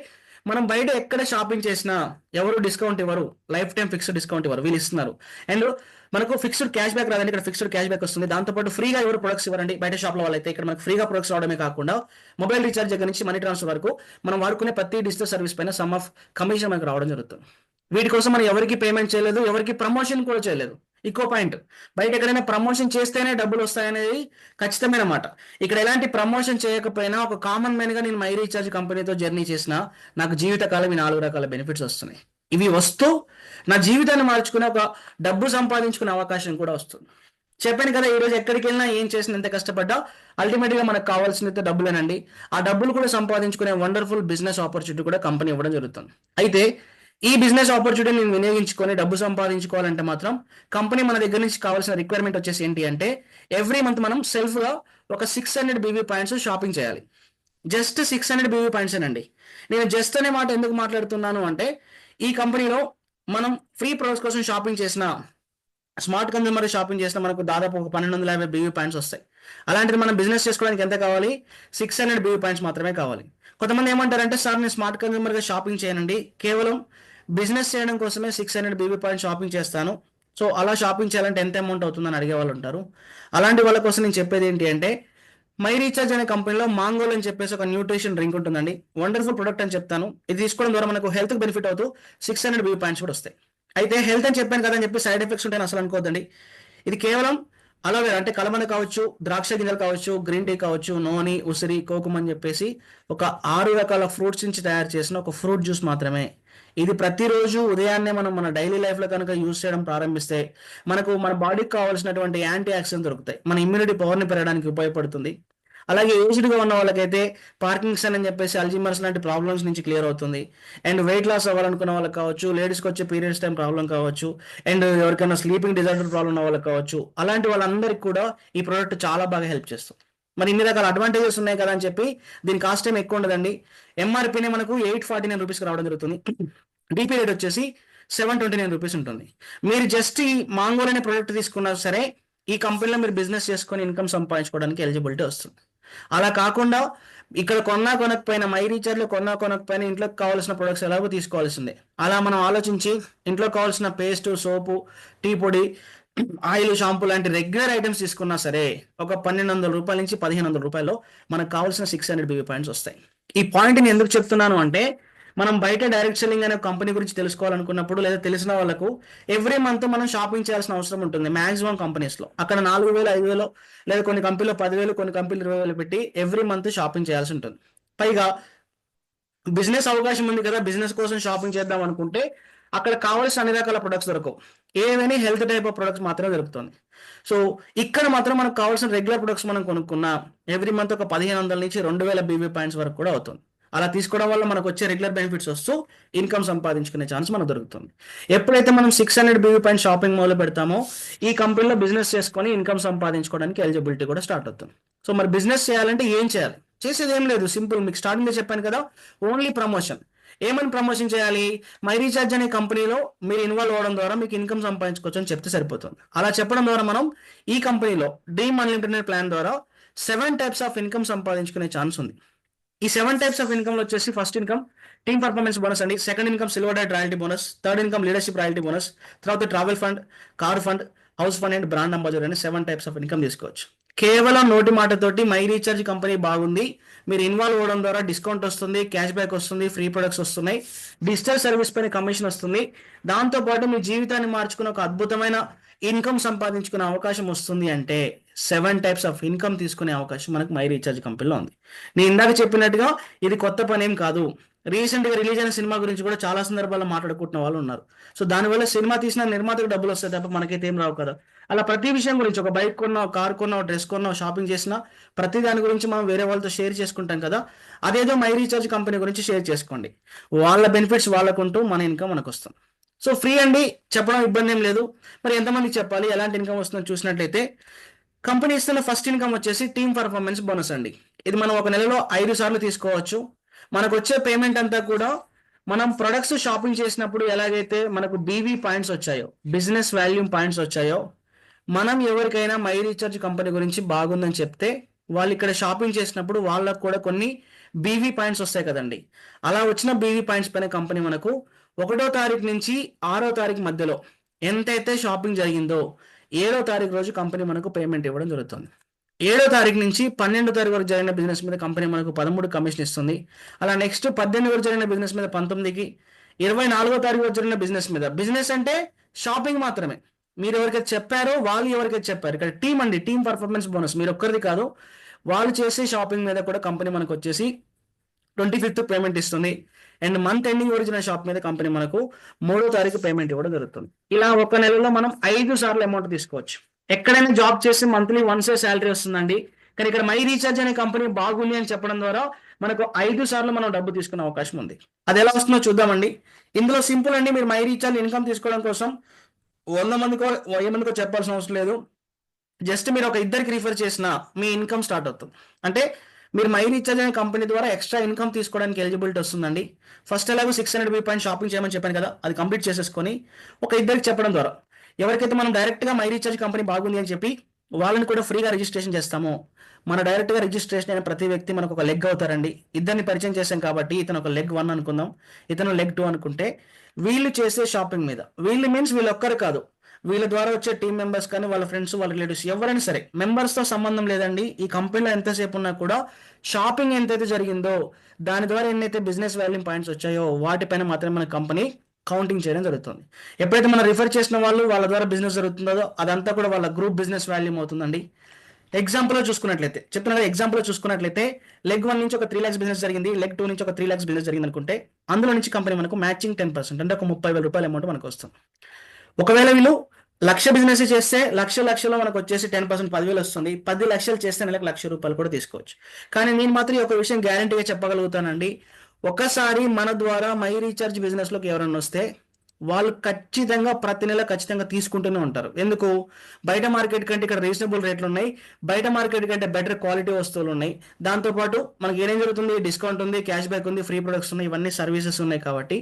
మనం బయట ఎక్కడ షాపింగ్ చేసినా ఎవరు డిస్కౌంట్ ఇవ్వరు, లైఫ్ టైం ఫిక్స్డ్ డిస్కౌంట్ ఇవ్వరు, వీళ్ళు ఇస్తున్నారు. అండ్ మనకు ఫిక్స్డ్ క్యాష్ బ్యాక్ రాదండి, ఇక్కడ ఫిక్స్డ్ క్యాష్ బ్యాక్ వస్తుంది. దాంతోపాటు ఫ్రీగా ఎవరు ప్రొడక్ట్స్ ఇవ్వరండి బయట షాప్లో వాళ్ళైతే. ఇక్కడ మనకు ఫ్రీగా ప్రొడక్ట్స్ రావడమే కాకుండా మొబైల్ రీఛార్జ్ దగ్గర నుంచి మనీ ట్రాన్స్ఫర్ వరకు మనం వాడుకునే ప్రతి డిజిటల్ సర్వీస్ పైన సమ్ ఆఫ్ కమిషన్ మనకు రావడం జరుగుతుంది. వీటి కోసం మనం ఎవరికి పేమెంట్ చేయలేదు, ఎవరికి ప్రమోషన్ కూడా చేయలేదు. ఇంకో పాయింట్, బయట ఎక్కడైనా ప్రమోషన్ చేస్తేనే డబ్బులు వస్తాయనేది ఖచ్చితమైన మాట. ఇక్కడ ఎలాంటి ప్రమోషన్ చేయకపోయినా ఒక కామన్ మ్యాన్ గా నేను మై రీఛార్జ్ కంపెనీతో జర్నీ చేసిన నాకు జీవితకాలం ఈ 4 రకాల బెనిఫిట్స్ వస్తున్నాయి. ఇవి వస్తూ నా జీవితాన్ని మార్చుకునే ఒక డబ్బు సంపాదించుకునే అవకాశం కూడా వస్తుంది. చెప్పాను కదా, ఈరోజు ఎక్కడికి వెళ్ళినా ఏం చేసినా ఎంత కష్టపడ్డా అల్టిమేట్ గా మనకు కావాల్సినది డబ్బులేనండి. ఆ డబ్బులు కూడా సంపాదించుకునే వండర్ఫుల్ బిజినెస్ ఆపర్చునిటీ కూడా కంపెనీ ఇవ్వడం జరుగుతుంది. అయితే ఈ బిజినెస్ ఆపర్చునిటీ నేను వినియోగించుకొని డబ్బు సంపాదించుకోవాలంటే మాత్రం కంపెనీ మన దగ్గర నుంచి కావాల్సిన రిక్వైర్మెంట్ వచ్చేసి ఏంటి అంటే, ఎవ్రీ మంత్ మనం సెల్ఫ్ గా ఒక 600 BV పాయింట్స్ షాపింగ్ చేయాలి. జస్ట్ 600 BV పాయింట్స్ అండి. నేను జస్ట్ అనే మాట ఎందుకు మాట్లాడుతున్నాను అంటే, ఈ కంపెనీలో మనం ఫ్రీ ప్రొడక్ట్స్ కోసం షాపింగ్ చేసిన, స్మార్ట్ కన్జ్యూమర్ షాపింగ్ చేసిన మనకు దాదాపు ఒక 1,250 BV పాయింట్స్ వస్తాయి. అలాంటిది మనం బిజినెస్ చేసుకోవడానికి ఎంత కావాలి? 600 BV పాయింట్స్ మాత్రమే కావాలి. కొంతమంది ఏమంటారంటే, సార్ నేను స్మార్ట్ కన్జ్యూమర్ గా షాపింగ్ చేయనండి, కేవలం బిజినెస్ చేయడం కోసమే 600 BV పాయింట్స్ షాపింగ్ చేస్తాను, సో అలా షాపింగ్ చేయాలంటే ఎంత అమౌంట్ అవుతుందని అడిగే వాళ్ళు ఉంటారు. అలాంటి వాళ్ళ కోసం నేను చెప్పేది ఏంటి అంటే, మై రీఛార్జ్ అనే కంపెనీలో మాంగోల్ అని చెప్పేసి ఒక న్యూట్రిషన్ డ్రింక్ ఉంటుందండి. వండర్ఫుల్ ప్రొడక్ట్ అని చెప్తాను. ఇది తీసుకోవడం ద్వారా మనకు హెల్త్ బెనిఫిట్ అవుతూ 600 BV పాయింట్స్ కూడా వస్తాయి. అయితే హెల్త్ అని చెప్పాను కదా అని చెప్పి సైడ్ ఎఫెక్ట్స్ ఉంటాయని అసలు అనుకోవద్దండి. ఇది కేవలం అలోవేరా అంటే కలబంద కావచ్చు, ద్రాక్ష గింజలు కావచ్చు, గ్రీన్ టీ కావచ్చు, నోని, ఉసిరి, కోకుమ్ అని చెప్పేసి ఒక 6 రకాల ఫ్రూట్స్ నుంచి తయారు చేసిన ఒక ఫ్రూట్ జ్యూస్ మాత్రమే. ఇది ప్రతిరోజు ఉదయాన్నే మనం మన డైలీ లైఫ్లో కనుక యూజ్ చేయడం ప్రారంభిస్తే మనకు మన బాడీకి కావాల్సినటువంటి యాంటీ ఆక్సిడెంట్ దొరుకుతాయి, మన ఇమ్యూనిటీ పవర్ని పెరగడానికి ఉపయోగపడుతుంది. అలాగే ఏజ్డ్గా ఉన్న వాళ్ళకైతే పార్కిన్సన్ అని చెప్పేసి అల్జీమర్స్ లాంటి ప్రాబ్లమ్స్ నుంచి క్లియర్ అవుతుంది. అండ్ వెయిట్ లాస్ అవ్వాలనుకున్న వాళ్ళకి కావచ్చు, లేడీస్కి వచ్చే పీరియడ్స్ టైం ప్రాబ్లం కావచ్చు, అండ్ ఎవరికైనా స్లీపింగ్ డిజార్డర్ ప్రాబ్లం ఉన్న వాళ్ళకి కావచ్చు, అలాంటి వాళ్ళందరికీ కూడా ఈ ప్రోడక్ట్ చాలా బాగా హెల్ప్ చేస్తుంది. మరి ఇన్ని రకాల అడ్వాంటేజెస్ ఉన్నాయి కదా అని చెప్పి దీని కాస్ట్ ఏం ఎక్కువ ఉండదండి. ఎంఆర్పీనే మనకు 849 రూపీస్కి రావడం జరుగుతుంది. డిపి రేట్ వచ్చేసి 729 రూపీస్ ఉంటుంది. మీరు జస్ట్ ఈ మాంగోల్ అనే ప్రోడక్ట్ తీసుకున్నా సరే ఈ కంపెనీలో మీరు బిజినెస్ చేసుకొని ఇన్కమ్ సంపాదించుకోవడానికి ఎలిజిబిలిటీ వస్తుంది. అలా కాకుండా ఇక్కడ కొనకపోయినా మై రీఛార్జ్లో కొనకపోయినా ఇంట్లోకి కావాల్సిన ప్రొడక్ట్స్ ఎలాగో తీసుకోవాల్సిందే. అలా మనం ఆలోచించి ఇంట్లో కావాల్సిన పేస్ట్, సోపు, టీ పొడి, ఆయిల్, షాంపూ లాంటి రెగ్యులర్ ఐటమ్స్ తీసుకున్నా సరే ఒక 1,200 రూపాయల నుంచి 1,500 రూపాయల్లో మనకు కావాల్సిన 600 BV పాయింట్స్ వస్తాయి. ఈ పాయింట్ని ఎందుకు చెప్తున్నాను అంటే, మనం బయట డైరెక్ట్ సెల్లింగ్ అనే కంపెనీ గురించి తెలుసుకోవాలనుకున్నప్పుడు లేదా తెలిసిన వాళ్ళకు ఎవ్రీ మంత్ మనం షాపింగ్ చేయాల్సిన అవసరం ఉంటుంది. మాక్సిమం కంపెనీస్లో అక్కడ 4,000, 5,000 లేదా కొన్ని కంపెనీలో 10,000, కొన్ని కంపెనీలు 20,000 పెట్టి ఎవ్రీ మంత్ షాపింగ్ చేయాల్సి ఉంటుంది. పైగా బిజినెస్ అవకాశం ఉంది కదా, బిజినెస్ కోసం షాపింగ్ చేద్దాం అనుకుంటే అక్కడ కావాల్సిన అన్ని రకాల ప్రొడక్ట్స్ దొరకవు. ఏవైనా హెల్త్ టైప్ ఆఫ్ ప్రొడక్ట్స్ మాత్రమే దొరుకుతుంది. సో ఇక్కడ మాత్రం మనకు కావాల్సిన రెగ్యులర్ ప్రొడక్ట్స్ మనం కొనుక్కున్నా ఎవ్రీ మంత్ ఒక 1,500 నుంచి 2,000 BV పాయింట్స్ వరకు కూడా అవుతుంది. అలా తీసుకోవడం వల్ల మనకు వచ్చే రెగ్యులర్ బెనిఫిట్స్ వస్తూ ఇన్కమ్ సంపాదించుకునే ఛాన్స్ మనకు దొరుకుతుంది. ఎప్పుడైతే మనం 600 BV పాయింట్ షాపింగ్ మొదలు పెడతామో ఈ కంపెనీలో బిజినెస్ చేసుకొని ఇన్కమ్ సంపాదించుకోవడానికి ఎలిజిబిలిటీ కూడా స్టార్ట్ అవుతుంది. సో మరి బిజినెస్ చేయాలంటే ఏం చేయాలి? చేసేది ఏం లేదు, సింపుల్. మీకు స్టార్టింగ్లో చెప్పాను కదా, ఓన్లీ ప్రమోషన్. ఏమని ప్రమోషన్ చేయాలి? మై రీఛార్జ్ అనే కంపెనీలో మీరు ఇన్వాల్వ్ అవ్వడం ద్వారా మీకు ఇన్కమ్ సంపాదించుకోవచ్చు అని చెప్తే సరిపోతుంది. అలా చెప్పడం ద్వారా మనం ఈ కంపెనీలో డ్రీమ్ అన్లిమిటెడ్ ప్లాన్ ద్వారా 7 టైప్స్ ఆఫ్ ఇన్కమ్ సంపాదించుకునే ఛాన్స్ ఉంది. ఈ 7 టైప్స్ ఆఫ్ ఇన్కమ్ లో వచ్చేసి first income team performance bonus అండి, second income silver diet royalty bonus, third income leadership royalty bonus, తర్వాత travel fund, car fund, house fund and brand ambassador అనే 7 types of income తీసుకోవచ్చు. కేవలం నోటి మాటతోటి my recharge company బాగుంది, మీరు involve అవ్వడం ద్వారా డిస్కౌంట్ వస్తుంది, క్యాష్ బ్యాక్ వస్తుంది, ఫ్రీ ప్రొడక్ట్స్ వస్తున్నాయి, డిజిటల్ సర్వీస్ పైన కమిషన్ వస్తుంది, దాంతోపాటు మీ జీవితాన్ని మార్చుకున్న ఒక అద్భుతమైన ఇన్కమ్ సంపాదించుకునే అవకాశం వస్తుంది అంటే 7 టైప్స్ ఆఫ్ ఇన్కమ్ తీసుకునే అవకాశం మనకు మై రీఛార్జ్ కంపెనీలో ఉంది. నేను ఇందాక చెప్పినట్టుగా ఇది కొత్త పని ఏం కాదు. రీసెంట్గా రిలీజ్ అయిన సినిమా గురించి కూడా చాలా సందర్భాల్లో మాట్లాడుకుంటున్న వాళ్ళు ఉన్నారు. సో దానివల్ల సినిమా తీసిన నిర్మాతకు డబ్బులు వస్తాయి తప్ప మనకైతే ఏం రావు కదా. అలా ప్రతి విషయం గురించి, ఒక బైక్ కొన్నా, కార్ కొన్నా, డ్రెస్ కొన్నా, షాపింగ్ చేసినా, ప్రతి దాని గురించి మనం వేరే వాళ్ళతో షేర్ చేసుకుంటాం కదా. అదేదో మై రీఛార్జ్ కంపెనీ గురించి షేర్ చేసుకోండి. వాళ్ళ బెనిఫిట్స్ వాళ్ళకుంటూ మన ఇన్కమ్ మనకు వస్తుంది. సో ఫ్రీ అండి, చెప్పడం ఇబ్బంది ఏం లేదు. మరి ఎంతమందికి చెప్పాలి, ఎలాంటి ఇన్కమ్ వస్తుందో చూసినట్లయితే కంపెనీ ఇస్తున్న ఫస్ట్ ఇన్కమ్ వచ్చేసి టీమ్ పర్ఫార్మెన్స్ బోనస్ అండి. ఇది మనం ఒక నెలలో 5 సార్లు తీసుకోవచ్చు. మనకు వచ్చే పేమెంట్ అంతా కూడా మనం ప్రొడక్ట్స్ షాపింగ్ చేసినప్పుడు ఎలాగైతే మనకు బీవీ పాయింట్స్ వచ్చాయో, బిజినెస్ వాల్యూమ్ పాయింట్స్ వచ్చాయో, మనం ఎవరికైనా మై రీఛార్జ్ కంపెనీ గురించి బాగుందని చెప్తే వాళ్ళు ఇక్కడ షాపింగ్ చేసినప్పుడు వాళ్ళకు కూడా కొన్ని బీవీ పాయింట్స్ వస్తాయి కదండి. అలా వచ్చిన బీవీ పాయింట్స్ పైన కంపెనీ మనకు 1వ తారీఖు నుంచి 6వ తారీఖు మధ్యలో ఎంతైతే షాపింగ్ జరిగిందో 7వ తారీఖు రోజు కంపెనీ మనకు పేమెంట్ ఇవ్వడం జరుగుతుంది. 7వ తారీఖు నుంచి 12వ తారీఖు వరకు జరిగిన బిజినెస్ మీద కంపెనీ మనకు 13 కమిషన్ ఇస్తుంది. అలా నెక్స్ట్ 18 వరకు జరిగిన బిజినెస్ మీద 19కి, 24వ తారీఖు వరకు జరిగిన బిజినెస్ మీద, బిజినెస్ అంటే షాపింగ్ మాత్రమే, మీరు ఎవరికైతే చెప్పారో వాళ్ళు ఎవరికైతే చెప్పారు, ఇక్కడ టీమ్ అండి, టీమ్ పర్ఫార్మెన్స్ బోనస్ మీరు ఒక్కరిది కాదు, వాళ్ళు చేసే షాపింగ్ మీద కూడా కంపెనీ మనకు వచ్చేసి 25th పేమెంట్ ఇస్తుంది. అండ్ మంత్ ఎండింగ్ ఒరిజిన షాప్ మీద కంపెనీ మనకు 3వ తారీఖు పేమెంట్ ఇవ్వడం జరుగుతుంది. ఇలా ఒక నెలలో మనం 5 సార్లు అమౌంట్ తీసుకోవచ్చు. ఎక్కడైనా జాబ్ చేసి మంత్లీ వన్సే శాలరీ వస్తుందండి. కానీ ఇక్కడ మై రీఛార్జ్ అనే కంపెనీ బాగుంది అని చెప్పడం ద్వారా మనకు 5 సార్లు మనం డబ్బు తీసుకునే అవకాశం ఉంది. అది ఎలా వస్తుందో చూద్దామండి. ఇందులో సింపుల్ అండి, మీరు మై రీఛార్జ్ ఇన్కమ్ తీసుకోవడం కోసం 100 మందికో 1000 మందికో చెప్పాల్సిన అవసరం లేదు. జస్ట్ మీరు ఒక ఇద్దరికి రిఫర్ చేసిన మీ ఇన్కమ్ స్టార్ట్ అవుతుంది. అంటే మీరు మై రీఛార్జ్ అనే కంపెనీ ద్వారా ఎక్స్ట్రా ఇన్కమ్ తీసుకోవడానికి ఎలిజిబిలిటీ వస్తుందండి. ఫస్ట్ ఎలాగో 600 బీ పాయింట్ షాపింగ్ చేయమని చెప్పాను కదా, అది కంప్లీట్ చేసేసుకొని ఒక ఇద్దరికి చెప్పడం ద్వారా, ఎవరికైతే మనం డైరెక్ట్గా మై రీఛార్జ్ కంపెనీ బాగుంది అని చెప్పి వాళ్ళని కూడా ఫ్రీగా రిజిస్ట్రేషన్ చేస్తామో, మన డైరెక్ట్గా రిజిస్ట్రేషన్ అయిన ప్రతి వ్యక్తి మనకు ఒక లెగ్ అవుతారండి. ఇద్దరిని పరిచయం చేశాం కాబట్టి ఇతను ఒక లెగ్ 1 అనుకుందాం, ఇతను లెగ్ 2 అనుకుంటే, వీళ్ళు చేసే షాపింగ్ మీద, వీళ్ళు మీన్స్ వీళ్ళు ఒక్కరు కాదు, వీళ్ళ ద్వారా వచ్చే టీం మెంబర్స్ కానీ, వాళ్ళ ఫ్రెండ్స్, వాళ్ళ రిలేటివ్స్, ఎవరైనా సరే, మెంబర్స్తో సంబంధం లేదండి. ఈ కంపెనీలో ఎంతసేపు ఉన్నా కూడా షాపింగ్ ఎంతైతే జరిగిందో దాని ద్వారా ఎన్నైతే బిజినెస్ వాల్యూమ్ పాయింట్స్ వచ్చాయో వాటిపైన మాత్రమే మన కంపెనీ కౌంటింగ్ చేయడం జరుగుతుంది. ఎప్పుడైతే మనం రిఫర్ చేసిన వాళ్ళు వాళ్ళ ద్వారా బిజినెస్ జరుగుతుందో అదంతా కూడా వాళ్ళ గ్రూప్ బిజినెస్ వాల్యూమ్ అవుతుందండి. ఎగ్జాంపుల్లో చూసుకున్నట్లయితే చెప్తున్నా, ఎగ్జాంపుల్లో చూసుకున్నట్లయితే లెగ్ 1 నుంచి ఒక 3 lakhs బిజినెస్ జరిగింది, లెగ్ 2 నుంచి ఒక 3 lakhs బిజినెస్ జరిగింది అనుకుంటే, అందులో నుంచి కంపెనీ మనకు మ్యాచింగ్ 10% అంటే ఒక 30,000 రూపాయల అమౌంట్ మనకు వస్తుంది. ఒకవేళ వీళ్ళు 1,00,000 బిజినెస్ చేస్తే లక్షలో మనకు వచ్చేసి 10% 10,000 వస్తుంది. 10 లక్షలు చేస్తే నెలకు 1,00,000 రూపాయలు కూడా తీసుకోవచ్చు. కానీ నేను మాత్రం ఒక విషయం గ్యారంటీగా చెప్పగలుగుతానండి, ఒకసారి మన ద్వారా మై రీఛార్జ్ బిజినెస్లోకి ఎవరైనా వస్తే వాళ్ళు ఖచ్చితంగా ప్రతి నెల ఖచ్చితంగా తీసుకుంటూనే ఉంటారు. ఎందుకు? బయట మార్కెట్ కంటే ఇక్కడ రీజనబుల్ రేట్లు ఉన్నాయి, బయట మార్కెట్ కంటే బెటర్ క్వాలిటీ వస్తువులు ఉన్నాయి, దాంతోపాటు మనకి ఏం జరుగుతుంది, డిస్కౌంట్ ఉంది, క్యాష్ బ్యాక్ ఉంది, ఫ్రీ ప్రొడక్ట్స్ ఉన్నాయి, ఇవన్నీ సర్వీసెస్ ఉన్నాయి. కాబట్టి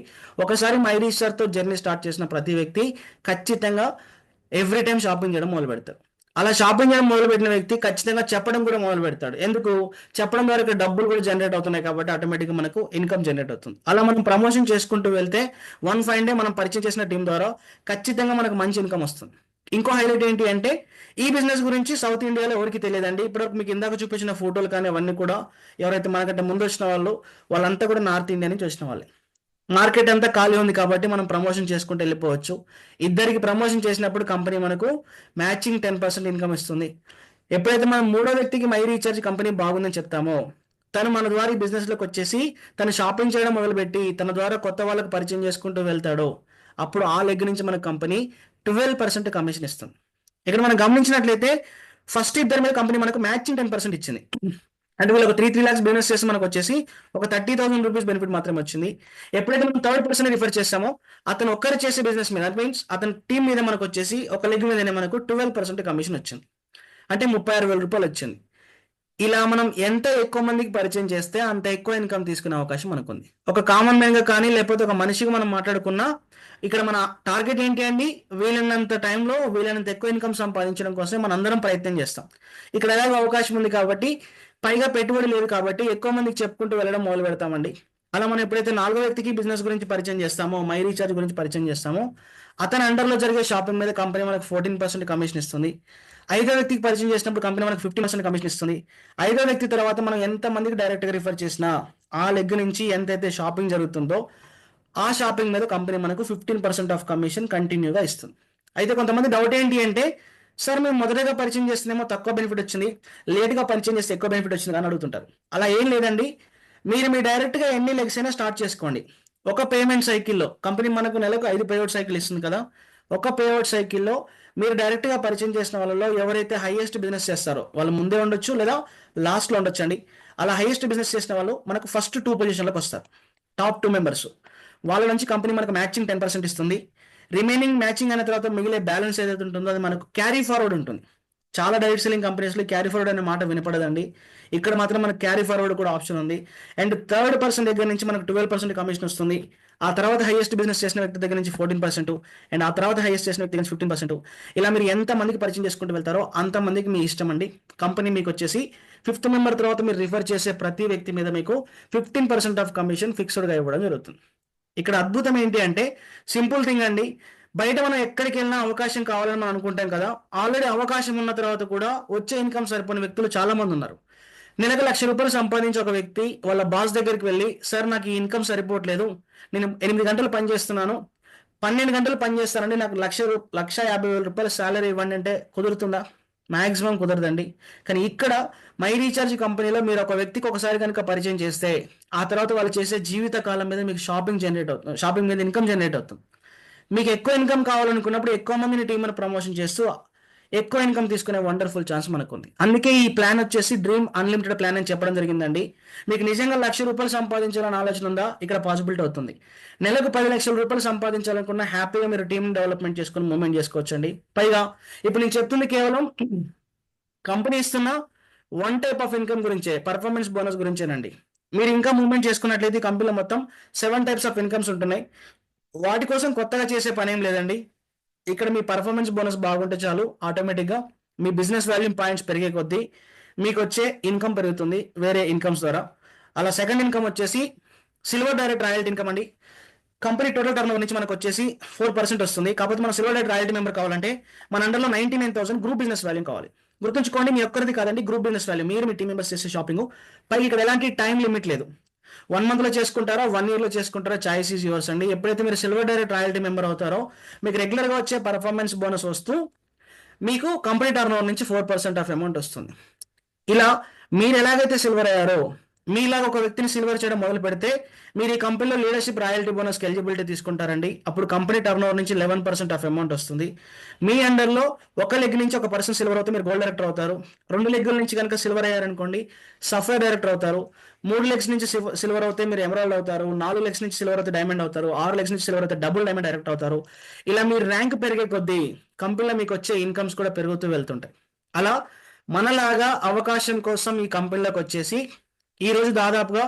ఒకసారి మై రీఛార్జ్తో జర్నీ స్టార్ట్ చేసిన ప్రతి వ్యక్తి ఖచ్చితంగా ఎవ్రీ టైం షాపింగ్ చేయడం మొదలు పెడతాడు. అలా షాపింగ్ చేయడం మొదలుపెట్టిన వ్యక్తి ఖచ్చితంగా చెప్పడం కూడా మొదలు పెడతాడు. ఎందుకు? చెప్పడం ద్వారా ఇక్కడ డబ్బులు కూడా జనరేట్ అవుతున్నాయి కాబట్టి ఆటోమేటిక్గా మనకు ఇన్కమ్ జనరేట్ అవుతుంది. అలా మనం ప్రమోషన్ చేసుకుంటూ వెళ్తే వన్ ఫైన్ డే మనం పరిచయం చేసిన టీం ద్వారా ఖచ్చితంగా మనకు మంచి ఇన్కమ్ వస్తుంది. ఇంకో హైలైట్ ఏంటి అంటే, ఈ బిజినెస్ గురించి సౌత్ ఇండియాలో ఎవరికి తెలియదండి. ఇప్పుడు మీకు ఇందాక చూపించిన ఫోటోలు కానీ అవన్నీ కూడా ఎవరైతే మనకంటే ముందు వచ్చిన వాళ్ళు, వాళ్ళంతా కూడా నార్త్ ఇండియా నుంచి వచ్చిన వాళ్ళే. మార్కెట్ అంతా ఖాళీ ఉంది కాబట్టి మనం ప్రమోషన్ చేసుకుంటూ వెళ్ళిపోవచ్చు. ఇద్దరికి ప్రమోషన్ చేసినప్పుడు కంపెనీ మనకు మ్యాచింగ్ 10% ఇన్కమ్ ఇస్తుంది. ఎప్పుడైతే మనం 3వ వ్యక్తికి మై రీఛార్జ్ కంపెనీ బాగుందని చెప్తామో, తను మన ద్వారా ఈ బిజినెస్లోకి వచ్చేసి తను షాపింగ్ చేయడం మొదలుపెట్టి తన ద్వారా కొత్త వాళ్ళకు పరిచయం చేసుకుంటూ వెళ్తాడో, అప్పుడు ఆ లెగ్ నుంచి మన కంపెనీ 12% కమిషన్ ఇస్తుంది. ఇక్కడ మనం గమనించినట్లయితే ఫస్ట్ ఇద్దరి మీద కంపెనీ మనకు మ్యాచింగ్ 10% ఇచ్చింది. అంటే వీళ్ళు ఒక 3 lakhs బిజినెస్ చేస్తే మనకు వచ్చేసి ఒక 30,000 రూపీస్ బెనిఫిట్ మాత్రమే వచ్చింది. ఎప్పుడైతే మనం థర్డ్ పర్సన్ రిఫర్ చేస్తామో, అతను ఒక్కరు చేసే బిజినెస్ మీద, దట్ మీన్స్ అతని టీం మీద మనకు వచ్చేసి ఒక లెగ్ మీదనే మనకు 12% కమిషన్ వచ్చింది. అంటే 36,000 రూపాయలు వచ్చింది. ఇలా మనం ఎంత ఎక్కువ మందికి పరిచయం చేస్తే అంత ఎక్కువ ఇన్కమ్ తీసుకునే అవకాశం మనకు ఉంది. ఒక కామన్ మ్యాన్గా కానీ లేకపోతే ఒక మనిషిగా మనం మాట్లాడుకున్నా, ఇక్కడ మన టార్గెట్ ఏంటి అండి, వీలైనంత టైంలో వీలైనంత ఎక్కువ ఇన్కమ్ సంపాదించడం కోసం మనం అందరం ప్రయత్నం చేస్తాం. ఇక్కడ ఎలాగో అవకాశం ఉంది కాబట్టి, పైగా పెట్టుబడి లేదు కాబట్టి ఎక్కువ మందికి చెప్పుకుంటూ వెళ్ళడం మొదలు పెడతామండి. అలా మనం ఎప్పుడైతే 4వ వ్యక్తికి బిజినెస్ గురించి పరిచయం చేస్తామో, మై రీఛార్జ్ గురించి పరిచయం చేస్తామో, అతని అండర్లో జరిగే షాపింగ్ మీద కంపెనీ మనకు 14% కమిషన్ ఇస్తుంది. 5వ వ్యక్తికి పరిచయం చేసినప్పుడు కంపెనీ మనకు 50% కమిషన్ ఇస్తుంది. 5వ వ్యక్తి తర్వాత మనం ఎంత మందికి డైరెక్ట్గా రిఫర్ చేసినా ఆ లెగ్ నుంచి ఎంతైతే షాపింగ్ జరుగుతుందో ఆ షాపింగ్ మీద కంపెనీ మనకు 15% ఆఫ్ కమిషన్ కంటిన్యూగా ఇస్తుంది. అయితే కొంతమంది డౌట్ ఏంటి అంటే, సార్ మేము మొదటగా పరిచయం చేస్తేనేమో తక్కువ బెనిఫిట్ వచ్చింది, లేట్గా పరిచయం చేస్తే ఎక్కువ బెనిఫిట్ వచ్చింది అని అడుగుతుంటారు. అలా ఏం లేదండి. మీరు మీ డైరెక్ట్గా ఎన్ని లెగ్స్ అయినా స్టార్ట్ చేసుకోండి. ఒక పేమెంట్ సైకిల్లో కంపెనీ మనకు నెలకు 5 పేఅవుట్ సైకిల్ ఇస్తుంది కదా. ఒక పేఅవుట్ సైకిల్లో మీరు డైరెక్ట్గా పరిచయం చేసిన వాళ్ళలో ఎవరైతే హైయెస్ట్ బిజినెస్ చేస్తారో వాళ్ళు ముందే ఉండొచ్చు లేదా లాస్ట్లో ఉండొచ్చు అండి. అలా హైయెస్ట్ బిజినెస్ చేసిన వాళ్ళు మనకు ఫస్ట్ 2 పొజిషన్లోకి వస్తారు. Top 2 members. వాళ్ళ నుంచి కంపెనీ మనకు మ్యాచింగ్ 10% ఇస్తుంది. రిమైనింగ్ మ్యాచింగ్ అయిన తర్వాత మిగిలే బ్యాలెన్స్ ఏదైతే ఉంటుందో అది మనకు క్యారీ ఫార్వర్డ్ ఉంటుంది. చాలా డైరెక్ట్ సెల్లింగ్ కంపెనీస్లో క్యారీ ఫార్వర్డ్ అనే మాట వినపడదండి. ఇక్కడ మాత్రం మనకు క్యారీ ఫార్వర్డ్ కూడా ఆప్షన్ ఉంది. అండ్ థర్డ్ పర్సన్ దగ్గర నుంచి మనకు 12% కమిషన్ వస్తుంది. ఆ తర్వాత హైయెస్ట్ బిజినెస్ చేసిన వ్యక్తి దగ్గర నుంచి 14%, అండ్ ఆ తర్వాత హైయెస్ట్ చేసిన వ్యక్తి నుంచి 15%. ఇలా మీరు ఎంత మందికి పరిచయం చేసుకుంటూ వెళ్తారో అంతమందికి మీ ఇష్టం అండి. కంపెనీ మీకు వచ్చేసి 5th మెంబర్ తర్వాత మీరు రిఫర్ చేసే ప్రతి వ్యక్తి మీద మీకు 15% ఆఫ్ కమిషన్ ఫిక్స్డ్గా ఇవ్వడం జరుగుతుంది. ఇక్కడ అద్భుతం ఏంటి అంటే సింపుల్ థింగ్ అండి. బయట మనం ఎక్కడికి వెళ్ళినా అవకాశం కావాలని మనం అనుకుంటాం కదా. ఆల్రెడీ అవకాశం ఉన్న తర్వాత కూడా వచ్చే ఇన్కమ్ సరిపోని వ్యక్తులు చాలా మంది ఉన్నారు. నెలకు ₹1,00,000 సంపాదించే ఒక వ్యక్తి వాళ్ళ బాస్ దగ్గరికి వెళ్ళి, సార్ నాకు ఈ ఇన్కమ్ సరిపోవట్లేదు, నేను 8 గంటలు పని చేస్తున్నాను, 12 గంటలు పని చేస్తానండి, నాకు ₹1,50,000 శాలరీ ఇవ్వండి అంటే కుదురుతుందా? మాక్సిమం కుదరదండి. కానీ ఇక్కడ మై రీఛార్జ్ కంపెనీలో మీరు ఒక వ్యక్తికి ఒకసారి కనుక పరిచయం చేస్తే ఆ తర్వాత వాళ్ళు చేసే జీవిత కాలం మీద మీకు షాపింగ్ మీద ఇన్కమ్ జనరేట్ అవుతుంది. మీకు ఎక్కువ ఇన్కమ్ కావాలనుకున్నప్పుడు ఎక్కువ మందిని టీంని ప్రమోషన్ చేస్తూ ఎక్కువ ఇన్కమ్ తీసుకునే వండర్ఫుల్ ఛాన్స్ మనకు ఉంది. అందుకే ఈ ప్లాన్ వచ్చేసి డ్రీమ్ అన్లిమిటెడ్ ప్లాన్ అని చెప్పడం జరిగిందండి. మీకు నిజంగా ₹1,00,000 సంపాదించాలని ఆలోచన ఉందా? ఇక్కడ పాసిబిలిటీ అవుతుంది. నెలకు ₹10,00,000 సంపాదించాలనుకున్న హ్యాపీగా మీరు టీం డెవలప్మెంట్ చేసుకుని మూవ్మెంట్ చేసుకోవచ్చండి. పైగా ఇప్పుడు నేను చెప్తుంది కేవలం కంపెనీ ఇస్తున్న వన్ టైప్ ఆఫ్ ఇన్కమ్ గురించే, పర్ఫార్మెన్స్ బోనస్ గురించేనండి. మీరు ఇంకా మూవ్మెంట్ చేసుకున్నట్లయితే కంపెనీలో మొత్తం 7 టైప్స్ ఆఫ్ ఇన్కమ్స్ ఉంటున్నాయి. వాటి కోసం కొత్తగా చేసే పని ఏం లేదండి. ఇక్కడ మీ పర్ఫార్మెన్స్ బోనస్ బాగుంటే చాలు, ఆటోమేటిక్గా మీ బిజినెస్ వాల్యూమ్ పాయింట్స్ పెరిగే కొద్దీ మీకు వచ్చే ఇన్కమ్ పెరుగుతుంది వేరే ఇన్కమ్స్ ద్వారా. అలా సెకండ్ ఇన్కమ్ వచ్చేసి సిల్వర్ డైరెక్ట్ రాయల్టీ ఇన్కమ్ అండి. కంపెనీ టోటల్ టర్న్ ఓవర్ నుంచి మనకు వచ్చేసి 4% వస్తుంది. కాకపోతే మన సిల్వర్ డైరెక్ట్ రాయల్టీ మెంబర్ కావాలంటే మన అండర్లో 99,000 గ్రూప్ బిజినెస్ వాల్యూమ్ కావాలి. గుర్తుంచుకోండి, మీ ఒక్కరిది కాదండి, గ్రూప్ బిజినెస్ వాల్యూ, మీరు మీ టీం మెంబర్స్ చేసే షాపింగ్. పైకి ఇక్కడ ఎలాంటి టైం లిమిట్ లేదు. 1 మంత్లో చేసుకుంటారా, 1 ఇయర్లో చేసుకుంటారా, చాయిస్ ఈజ్ యువర్స్ అండి. ఎప్పుడైతే మీరు సిల్వర్ డైరెక్ట్ రాయల్టీ మెంబర్ అవుతారో మీకు రెగ్యులర్గా వచ్చే పర్ఫార్మెన్స్ బోనస్ వస్తూ మీకు కంపెనీ టర్న్ ఓవర్ నుంచి 4% ఆఫ్ అమౌంట్ వస్తుంది. ఇలా మీరు ఎలాగైతే సిల్వర్ అయ్యారో మీలాగా ఒక వ్యక్తిని సిల్వర్ చేయడం మొదలు పెడితే మీరు ఈ కంపెనీలో లీడర్షిప్ రాయల్టీ బోనస్కి ఎలిజిబిలిటీ తీసుకుంటారండి. అప్పుడు కంపెనీ టర్న్ ఓవర్ నుంచి 11% ఆఫ్ అమౌంట్ వస్తుంది. మీ అండర్లో ఒక లెగ్ నుంచి ఒక పర్సన్ సిల్వర్ అవుతే మీరు గోల్డ్ డైరెక్టర్ అవుతారు. 2 లెగ్ల నుంచి కనుక సిల్వర్ అయ్యారనుకోండి సఫైర్ డైరెక్టర్ అవుతారు. 3 లెగ్స్ నుంచి సిల్వర్ అవుతే మీరు ఎమరాల్డ్ అవుతారు. 4 లెగ్స్ నుంచి సిల్వర్ అవుతే డైమండ్ అవుతారు. 6 లెగ్స్ నుంచి సిల్వర్ అవుతే డబుల్ డైమండ్ డైరెక్టర్ అవుతారు. ఇలా మీరు ర్యాంక్ పెరిగే కొద్దీ కంపెనీలో మీకు వచ్చే ఇన్కమ్స్ కూడా పెరుగుతూ వెళ్తుంటాయి. అలా మనలాగా అవకాశం కోసం ఈ కంపెనీలోకి వచ్చేసి ఈ రోజు దాదాపుగా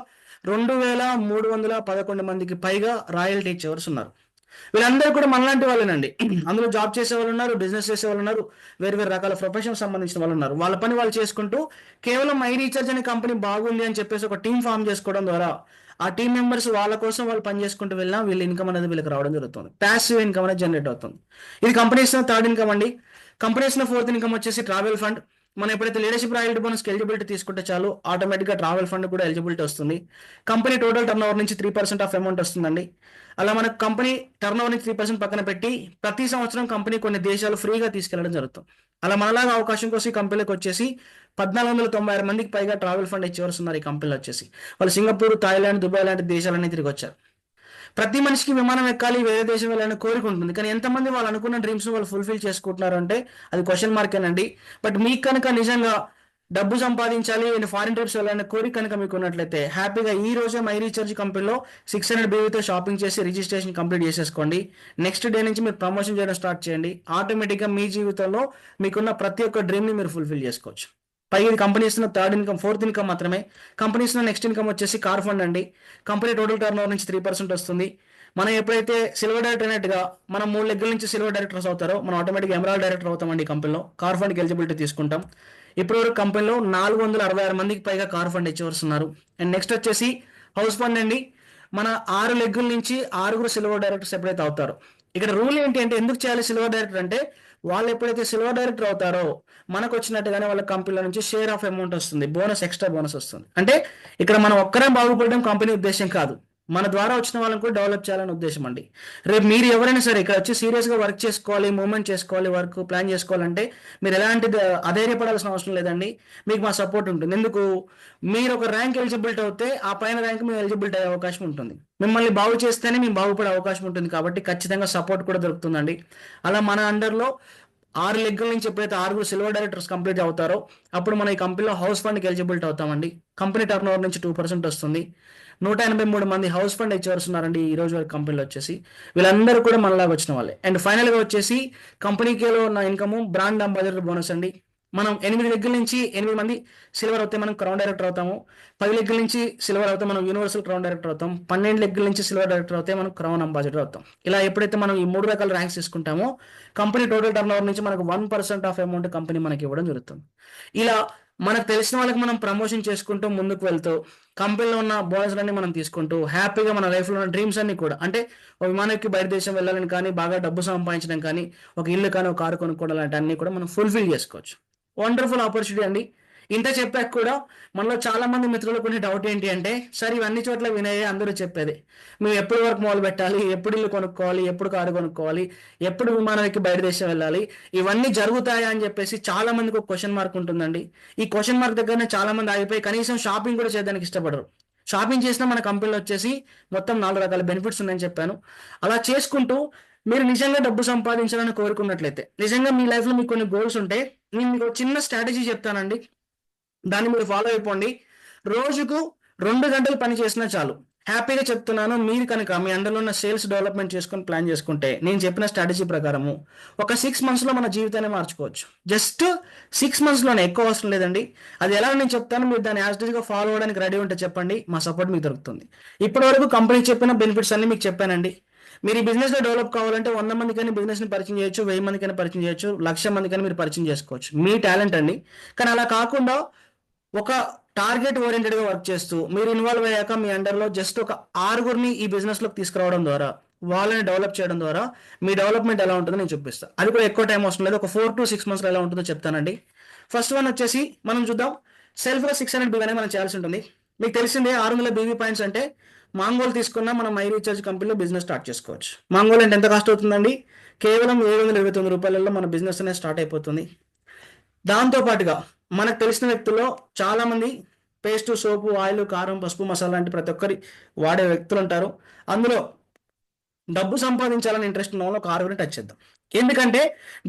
2,311 మందికి పైగా రాయల్టీ ఇచ్చేవారు ఉన్నారు. వీళ్ళందరూ కూడా మనలాంటి వాళ్ళేనండి. అందులో జాబ్ చేసే వాళ్ళు ఉన్నారు, బిజినెస్ చేసే వాళ్ళు ఉన్నారు, వేరు వేరు రకాల ప్రొఫెషన్ సంబంధించిన వాళ్ళు ఉన్నారు. వాళ్ళ పని వాళ్ళు చేసుకుంటూ కేవలం మై రీఛార్జ్ అనే కంపెనీ బాగుంది అని చెప్పేసి ఒక టీం ఫామ్ చేసుకోవడం ద్వారా ఆ టీం మెంబర్స్ వాళ్ళ కోసం వాళ్ళు పని చేసుకుంటూ వెళ్ళినా వీళ్ళ ఇన్కమ్ అనేది వీళ్ళకి రావడం జరుగుతుంది. ప్యాసివ్ ఇన్కమ్ అనేది జనరేట్ అవుతుంది. ఇది కంపెనీ ఇస్తున్న థర్డ్ ఇన్కమ్ అండి. కంపెనీ ఇస్తున్న ఫోర్త్ ఇన్కమ్ వచ్చేసి ట్రావెల్ ఫండ్. మనం ఎప్పుడైతే లీడర్షిప్ రాయల్టీ బోనస్కి ఎలిజిబిలిటీ తీసుకుంటే చాలు, ఆటోమేటిక్గా ట్రావెల్ ఫండ్ కూడా ఎలిజిబిలిటీ వస్తుంది. కంపెనీ టోటల్ టర్న్ ఓవర్ నుంచి 3% ఆఫ్ అమౌంట్ వస్తుందండి. అలా మనకు కంపెనీ టర్న్ ఓవర్ నుంచి 3% పక్కన పెట్టి ప్రతి సంవత్సరం కంపెనీ కొన్ని దేశాలు ఫ్రీగా తీసుకెళ్లడం జరుగుతుంది. అలా మనలాగా అవకాశం కోసం ఈ కంపెనీకి వచ్చేసి 1,496 మందికి పైగా ట్రావెల్ ఫండ్ ఇచ్చేవారు ఉన్నారు. ఈ కంపెనీలో వచ్చేసి వాళ్ళు సింగపూర్, థాయిలాండ్, దుబాయ్ లాంటి దేశాలన్నీ తిరిగి వచ్చారు. ప్రతి మనిషికి విమానం ఎక్కాలి, వేరే దేశం వెళ్ళాలని కోరిక ఉంటుంది. కానీ ఎంతమంది వాళ్ళు అనుకున్న డ్రీమ్స్ వాళ్ళు ఫుల్ఫిల్ చేసుకుంటున్నారు అంటే అది క్వశ్చన్ మార్కేనండి. బట్ మీకు కనుక నిజంగా డబ్బు సంపాదించాలి, ఫారిన్ ట్రిప్స్ వెళ్ళాలనే కోరిక కనుక మీకు ఉన్నట్లయితే హ్యాపీగా ఈ రోజే మై రీఛార్జ్ కంపెనీలో 600 BVతో షాపింగ్ చేసి రిజిస్ట్రేషన్ కంప్లీట్ చేసేసుకోండి. నెక్స్ట్ డే నుంచి మీరు ప్రమోషన్ చేయడం స్టార్ట్ చేయండి. ఆటోమేటిక్గా మీ జీవితంలో మీకున్న ప్రతి ఒక్క డ్రీమ్ని మీరు ఫుల్ఫిల్ చేసుకోవచ్చు. పైగా ఇది కంపెనీ ఇస్తున్న థర్డ్ ఇన్కమ్, ఫోర్త్ ఇన్కమ్ మాత్రమే. కంపెనీ ఇస్తున్న నెక్స్ట్ ఇన్కమ్ వచ్చేసి కార్ ఫండ్ అండి. కంపెనీ టోటల్ టర్న్ ఓవర్ నుంచి 3% వస్తుంది. మనం ఎప్పుడైతే సిల్వర్ డైరెక్టర్ అయినట్టుగా మనం 3 లెగ్ల నుంచి సిల్వర్ డైరెక్టర్స్ అవుతారో మనం ఆటోమేటిక్గా ఎమరాల్డ్ డైరెక్టర్ అవుతామండి. కంపెనీలో కార్ ఫండ్కి ఎలిజిబిలిటీ తీసుకుంటాం. ఇప్పటివరకు కంపెనీలో 466 మందికి పైగా కార్ ఫండ్ ఇచ్చేవస్తున్నారు. అండ్ నెక్స్ట్ వచ్చేసి హౌస్ ఫండ్ అండి. మన 6 లెగ్గుల నుంచి 6 సిల్వర్ డైరెక్టర్స్ ఎప్పుడైతే అవుతారో, ఇక్కడ రూల్ ఏంటి అంటే ఎందుకు చేయాలి సిల్వర్ డైరెక్టర్ అంటే వాళ్ళు ఎప్పుడైతే సిల్వర్ డైరెక్టర్ అవుతారో మనకు వచ్చినట్టుగానే వాళ్ళ కంపెనీల నుంచి షేర్ ఆఫ్ అమౌంట్ వస్తుంది, బోనస్, ఎక్స్ట్రా బోనస్ వస్తుంది. అంటే ఇక్కడ మనం ఒక్కరే బాగుపడడం కంపెనీ ఉద్దేశం కాదు, మన ద్వారా వచ్చిన వాళ్ళని కూడా డెవలప్ చేయాలని ఉద్దేశం అండి. రేపు మీరు ఎవరైనా సరే ఇక్కడ వచ్చి సీరియస్గా వర్క్ చేసుకోవాలి, మూవ్మెంట్ చేసుకోవాలి, వర్క్ ప్లాన్ చేసుకోవాలంటే మీరు ఎలాంటి అధైర్యపడాల్సిన అవసరం లేదండి. మీకు మా సపోర్ట్ ఉంటుంది. ఎందుకు, మీరు ఒక ర్యాంక్ ఎలిజిబిలిటీ అవుతే ఆ పైన ర్యాంక్ మేము ఎలిజిబిలిటీ అయ్యే అవకాశం ఉంటుంది. మిమ్మల్ని బాగు చేస్తేనే మేము బాగుపడే అవకాశం ఉంటుంది. కాబట్టి ఖచ్చితంగా సపోర్ట్ కూడా దొరుకుతుందండి. అలా మన అండర్లో 6 లెగ్గుల నుంచి ఎప్పుడైతే 6 సిల్వర్ డైరెక్టర్స్ కంప్లీట్ అవుతారో అప్పుడు మన ఈ కంపెనీలో హౌస్ ఫండ్కి ఎలిజిబిలిటీ అవుతామండి. కంపెనీ టర్న్ ఓవర్ నుంచి 2% వస్తుంది. 183 మంది హౌస్ ఫండ్ హెచ్ఆర్స్ ఉన్నారండి ఈ రోజు వరకు కంపెనీలో వచ్చేసి. వీళ్ళందరూ కూడా మనలాగా వచ్చిన వాళ్ళే. అండ్ ఫైనల్గా వచ్చేసి కంపెనీలో ఉన్న ఇన్కమ్ బ్రాండ్ అంబాసిడర్ బోనస్ అండి. మనం 8 లెగ్గుల నుంచి 8 మంది సిల్వర్ అవుతే మనం క్రౌన్ డైరెక్టర్ అవుతాము. 10 లెగ్గుల నుంచి సిల్వర్ అవుతే మనం యూనివర్సల్ క్రౌన్ డైరెక్టర్ అవుతాం. 12 లెగ్గుల నుంచి సిల్వర్ డైరెక్టర్ అవుతే మనం క్రౌన్ అంబాసిడర్ అవుతాం. ఇలా ఎప్పుడైతే మనం ఈ 3 రకాల ర్యాంక్స్ తీసుకుంటామో కంపెనీ టోటల్ టర్న్ ఓవర్ నుంచి మనకు 1% ఆఫ్ అమౌంట్ కంపెనీ మనకి ఇవ్వడం జరుగుతుంది. ఇలా మనకు తెలిసిన వాళ్ళకి మనం ప్రమోషన్ చేసుకుంటూ ముందుకు వెళ్తూ కంపెనీలో ఉన్న బోనస్లన్నీ మనం తీసుకుంటూ హ్యాపీగా మన లైఫ్లో ఉన్న డ్రీమ్స్ అన్ని కూడా, అంటే ఒక విమానానికి బయట దేశం వెళ్ళాలని కానీ, బాగా డబ్బు సంపాదించడం కానీ, ఒక ఇల్లు కానీ, ఒక కారు కొనుక్కోవడం లాంటి అన్ని కూడా మనం ఫుల్ఫిల్ చేసుకోవచ్చు. వండర్ఫుల్ ఆపర్చునిటీ అండి. ఇంత చెప్పాక కూడా మనలో చాలా మంది మిత్రులకు కొన్ని డౌట్ ఏంటి అంటే, సార్ ఇవన్నీ చోట్ల వినయే అందరూ చెప్పేది, మేము ఎప్పుడు వరకు మొదలు పెట్టాలి, ఎప్పుడు ఇల్లు కొనుక్కోవాలి, ఎప్పుడు కారు కొనుక్కోవాలి, ఎప్పుడు విమానానికి బయట దేశం వెళ్ళాలి, ఇవన్నీ జరుగుతాయా అని చెప్పేసి చాలా మందికి ఒక క్వశ్చన్ మార్క్ ఉంటుందండి. ఈ క్వశ్చన్ మార్క్ దగ్గరనే చాలా మంది ఆగిపోయి కనీసం షాపింగ్ కూడా చేయడానికి ఇష్టపడరు. షాపింగ్ చేసినా మన కంపెనీలో వచ్చేసి మొత్తం 4 రకాల బెనిఫిట్స్ ఉన్నాయని చెప్పాను. అలా చేసుకుంటూ మీరు నిజంగా డబ్బు సంపాదించాలని కోరుకున్నట్లయితే, నిజంగా మీ లైఫ్లో మీకు కొన్ని గోల్స్ ఉంటే, నేను మీకు ఒక చిన్న స్ట్రాటజీ చెప్తానండి. దాన్ని మీరు ఫాలో అయిపోండి. రోజుకు 2 గంటలు పని చేసినా చాలు. హ్యాపీగా చెప్తున్నాను, మీరు కనుక మీ అండర్లో ఉన్న సేల్స్ డెవలప్మెంట్ చేసుకొని ప్లాన్ చేసుకుంటే నేను చెప్పిన స్ట్రాటజీ ప్రకారము ఒక 6 మంత్స్లో మన జీవితాన్ని మార్చుకోవచ్చు. జస్ట్ 6 మంత్స్లోనే, ఎక్కువ అవసరం లేదండి. అది ఎలా నేను చెప్తాను, మీరు దాన్ని యాజ్టీజ్గా ఫాలో అవ్వడానికి రెడీ ఉంటే చెప్పండి, మా సపోర్ట్ మీకు దొరుకుతుంది. ఇప్పటివరకు కంపెనీ చెప్పిన బెనిఫిట్స్ అన్ని మీకు చెప్పానండి. మీరు ఈ బిజినెస్లో డెవలప్ కావాలంటే 100 మందికైనా బిజినెస్ని పరిచయం చేయొచ్చు, 1000 మందికైనా పరిచయం చేయొచ్చు, 1,00,000 మందికైనా మీరు పరిచయం చేసుకోవచ్చు. మీ టాలెంట్ అండి. కానీ అలా కాకుండా ఒక టార్గెట్ ఓరియంటెడ్గా వర్క్ చేస్తూ మీరు ఇన్వాల్వ్ అయ్యాక మీ అండర్లో జస్ట్ ఒక 6గురిని ఈ బిజినెస్లోకి తీసుకురావడం ద్వారా, వాళ్ళని డెవలప్ చేయడం ద్వారా మీ డెవలప్మెంట్ ఎలా ఉంటుందో నేను చూపిస్తాను. అది కూడా ఎక్కువ టైం అవసరం లేదు, ఒక 4 to 6 మంత్స్లో ఎలా ఉంటుందో చెప్తానండి. ఫస్ట్ వన్ వచ్చేసి మనం చూద్దాం. సెల్ఫ్గా 600 BV అనేది మనం చేయాల్సి ఉంటుంది. మీకు తెలిసిందే 600 BV పాయింట్స్ అంటే మాంగోల్ తీసుకున్నా మనం మై రీఛార్జ్ కంపెనీలో బిజినెస్ స్టార్ట్ చేసుకోవచ్చు. మాంగోల్ అంటే ఎంత కాస్ట్ అవుతుందండి? కేవలం 729 రూపాయలలో మన బిజినెస్ అనేది స్టార్ట్ అయిపోతుంది. దాంతోపాటుగా మనకు తెలిసిన వ్యక్తుల్లో చాలామంది పేస్ట్, సోపు, ఆయిల్, కారం, పసుపు, మసాలా లాంటి ప్రతి ఒక్కరి వాడే వ్యక్తులు ఉంటారు. అందులో డబ్బు సంపాదించాలని ఇంట్రెస్ట్ ఉన్న వాళ్ళు ఒక 6గురిని టచ్ చేద్దాం. ఎందుకంటే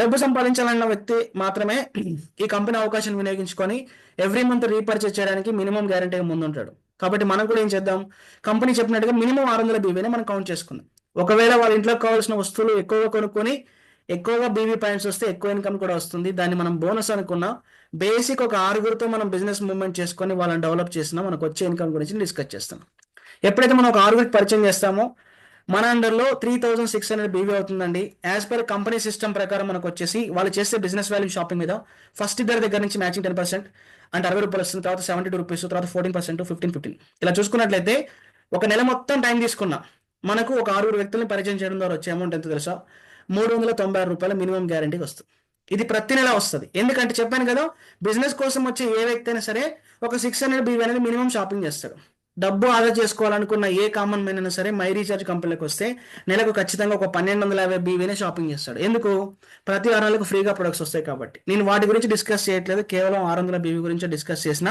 డబ్బు సంపాదించాలన్న వ్యక్తి మాత్రమే ఈ కంపెనీ అవకాశం వినియోగించుకొని ఎవ్రీ మంత్ రీపర్చేజ్ చేయడానికి మినిమం గ్యారంటీగా ముందు ఉంటాడు. కాబట్టి మనం కూడా ఏం చేద్దాం, కంపెనీ చెప్పినట్టుగా మినిమం 600 BVనే మనం కౌంట్ చేసుకుందాం. ఒకవేళ వాళ్ళ ఇంట్లోకి కావాల్సిన వస్తువులు ఎక్కువగా కొనుక్కొని ఎక్కువగా BV పాయింట్స్ వస్తే ఎక్కువ ఇన్కమ్ కూడా వస్తుంది. దాన్ని మనం బోనస్ అనుకున్నా. బేసిక్ ఒక 6గురితో మనం బిజినెస్ మూవ్మెంట్ చేసుకొని వాళ్ళని డెవలప్ చేసినా మనకు వచ్చే ఇన్కమ్ గురించి డిస్కస్ చేస్తాం. ఎప్పుడైతే మనం ఒక 6గురికి పరిచయం చేస్తామో మన అండర్లో 3600 BV అవుతుందండి. యాజ్ పర్ కంపెనీ సిస్టమ్ ప్రకారం మనకు వచ్చేసి వాళ్ళు చేసే బిజినెస్ వాల్యూ షాపింగ్ మీద ఫస్ట్ ఇద్దరి దగ్గర నుంచి మ్యాచింగ్ 10% అంటే 60 రూపాయలు వస్తుంది. తర్వాత 72 రూపీస్, తర్వాత 14%, 15. ఇలా చూసుకున్నట్లయితే ఒక నెల మొత్తం టైం తీసుకున్నా మనకు ఒక 6 వ్యక్తుల్ని పరిచయం చేయడం ద్వారా వచ్చే అమౌంట్ ఎంత తెలుసా? 396 రూపాయలు మినిమం గ్యారంటీకి వస్తుంది. ఇది ప్రతి నెల వస్తుంది. ఎందుకంటే చెప్పాను కదా, బిజినెస్ కోసం వచ్చే ఏ వ్యక్తి అయినా సరే ఒక 600 BV అనేది మినిమం షాపింగ్ చేస్తాడు. డబ్బు ఆదా చేసుకోవాలనుకున్న ఏ కామన్ మ్యాన్ అయినా సరే మై రీఛార్జ్ కంపెనీలోకి వస్తే నెలకు ఖచ్చితంగా ఒక 1250 BVనే షాపింగ్ చేస్తాడు. ఎందుకు? ప్రతి వారాలకు ఫ్రీగా ప్రొడక్ట్స్ వస్తాయి కాబట్టి. నేను వాటి గురించి డిస్కస్ చేయట్లేదు, కేవలం 600 BV గురించి డిస్కస్ చేసిన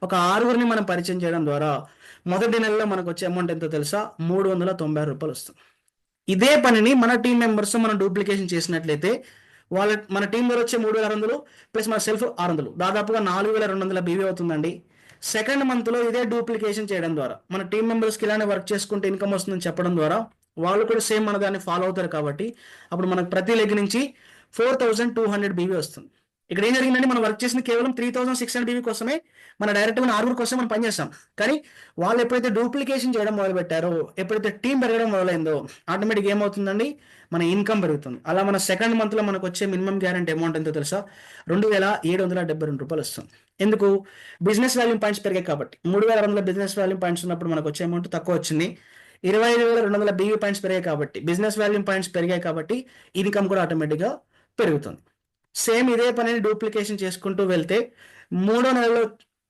ఒక 6గురిని మనం పరిచయం చేయడం ద్వారా మొదటి నెలలో మనకు వచ్చే అమౌంట్ ఎంతో తెలుసా? 396 రూపాయలు వస్తుంది. ఇదే పనిని మన టీం మెంబర్స్ మనం డూప్లికేషన్ చేసినట్లయితే మన టీం ద్వారా వచ్చే 3600 ప్లస్ మన సెల్ఫ్ 600 దాదాపుగా 4200 BV అవుతుందండి. సెకండ్ మంత్లో ఇదే డూప్లికేషన్ చేయడం ద్వారా మన టీం మెంబర్స్కి ఇలానే వర్క్ చేసుకుంటే ఇన్కమ్ వస్తుందని చెప్పడం ద్వారా వాళ్ళు కూడా సేమ్ మన దాన్ని ఫాలో అవుతారు. కాబట్టి అప్పుడు మనకు ప్రతి లెగ్ నుంచి 4200 BV వస్తుంది. ఇక్కడ ఏం జరిగిందంటే మనం వర్క్ చేసిన కేవలం 3600 BV కోసమే, మన డైరెక్ట్గా 6గురు కోసం మనం పనిచేస్తాం. కానీ వాళ్ళు ఎప్పుడైతే డూప్లికేషన్ చేయడం మొదలుపెట్టారో, ఎప్పుడైతే టీం పెరగడం మొదలైందో ఆటోమేటిక్గా ఏమవుతుందండి, మన ఇన్కమ్ పెరుగుతుంది. అలా మన సెకండ్ మంత్లో మనకు వచ్చే మినిమం గ్యారంటీ అమౌంట్ ఎంతో తెలుసా? 2772 రూపాయలు వస్తుంది. ఎందుకు? బిజినెస్ వాల్యూ పాయింట్స్ పెరిగాయి కాబట్టి. 3600 బిజినెస్ వాల్యూ పాయింట్స్ ఉన్నప్పుడు మనకు వచ్చే అమౌంట్ తక్కువ వచ్చింది. 25200 BV పాయింట్స్ పెరిగాయి కాబట్టి, బిజినెస్ వాల్యూ పాయింట్స్ పెరిగాయి కాబట్టి ఇన్కమ్ కూడా ఆటోమేటిక్గా పెరుగుతుంది. సేమ్ ఇదే పనిని డూప్లికేషన్ చేసుకుంటూ వెళ్తే 3వ నెలలో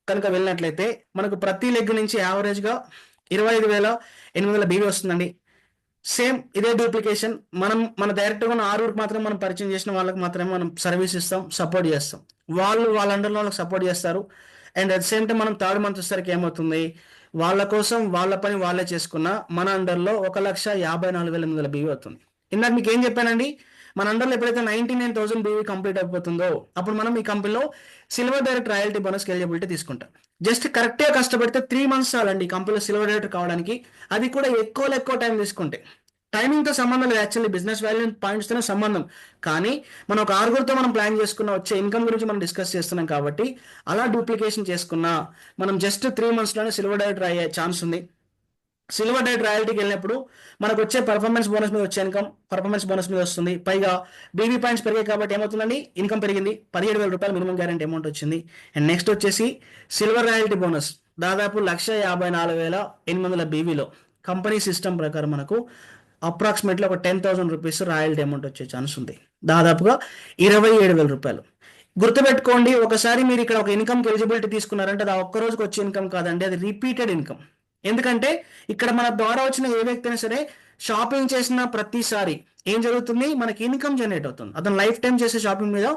కనుక వెళ్ళినట్లయితే మనకు ప్రతి లెగ్ నుంచి యావరేజ్గా 25,800 బీవీ వస్తుందండి. సేమ్ ఇదే డూప్లికేషన్ మన డైరెక్ట్గా ఉన్న ఆరుగురికి మాత్రం మనం పరిచయం చేసిన వాళ్ళకి మాత్రమే మనం సర్వీస్ ఇస్తాం, సపోర్ట్ చేస్తాం. వాళ్ళు వాళ్ళ అండర్లో వాళ్ళకి సపోర్ట్ చేస్తారు. అండ్ అట్ సేమ్ టైం మనం థర్డ్ మంత్ వచ్చేసరికి ఏమవుతుంది, వాళ్ళ కోసం వాళ్ళ పని వాళ్ళే చేసుకున్న మన అండర్లో 1,54,800 బీవీ అవుతుంది. ఇందాక మీకు ఏం చెప్పానండి, మన అండర్లో ఎప్పుడైతే 99,000 బీవీ కంప్లీట్ అయిపోతుందో అప్పుడు మనం ఈ కంపెనీలో silver direct royalty bonus eligibility తీసుకుంటాం. జస్ట్ కరెక్ట్గా కష్టపడితే 3 months చాలండి ఈ కంపెనీలో సిల్వర్ డైరెక్టర్ కావడానికి. అది కూడా ఎక్కువ టైం తీసుకుంటే. టైమింగ్తో సంబంధం లేదు, యాక్చువల్లీ బిజినెస్ వాల్యూ పాయింట్స్తోనే సంబంధం. కానీ మనం ఒక ఆరుగురితో మనం ప్లాన్ చేసుకున్న వచ్చే ఇన్కమ్ గురించి మనం డిస్కస్ చేస్తున్నాం కాబట్టి అలా డూప్లికేషన్ చేసుకున్నా మనం జస్ట్ 3 monthsలోనే సిల్వర్ డైరెక్టర్ అయ్యే ఛాన్స్ ఉంది. సిల్వర్ డైరెక్ట్ రాయల్టీకి వెళ్ళినప్పుడు మనకు వచ్చే పర్ఫార్మెన్స్ బోనస్ మీద వచ్చే ఇన్కమ్ పర్ఫార్మెన్స్ బోనస్ మీద వస్తుంది. పైగా బీవీ పాయింట్స్ పెరిగాయి కాబట్టి ఏమవుతుందండి, ఇన్కమ్ పెరిగింది. 17,000 రూపాయలు మినిమం గ్యారెంటీ అమౌంట్ వచ్చింది. అండ్ నెక్స్ట్ వచ్చేసి సిల్వర్ రాయల్టీ బోనస్ దాదాపు 1,54,800 బీవీలో కంపెనీ సిస్టమ్ ప్రకారం మనకు అప్రాక్సిమేట్లీ ఒక 10,000 రూపీస్ రాయల్టీ అమౌంట్ వచ్చే ఛాన్స్ ఉంది. దాదాపుగా 27,000 రూపాయలు. గుర్తుపెట్టుకోండి, ఒకసారి మీరు ఇక్కడ ఒక ఇన్కమ్కి ఎలిజిబిలిటీ తీసుకున్నారంటే అది ఒక్క రోజుకి వచ్చే ఇన్కమ్ కాదండి, అది రిపీటెడ్ ఇన్కమ్. ఎందుకంటే ఇక్కడ మన ద్వారా వచ్చిన ఏ వ్యక్తి అయినా సరే షాపింగ్ చేసిన ప్రతిసారి ఏం జరుగుతుంది, మనకి ఇన్కమ్ జనరేట్ అవుతుంది. అతను లైఫ్ టైం చేసే షాపింగ్ మీద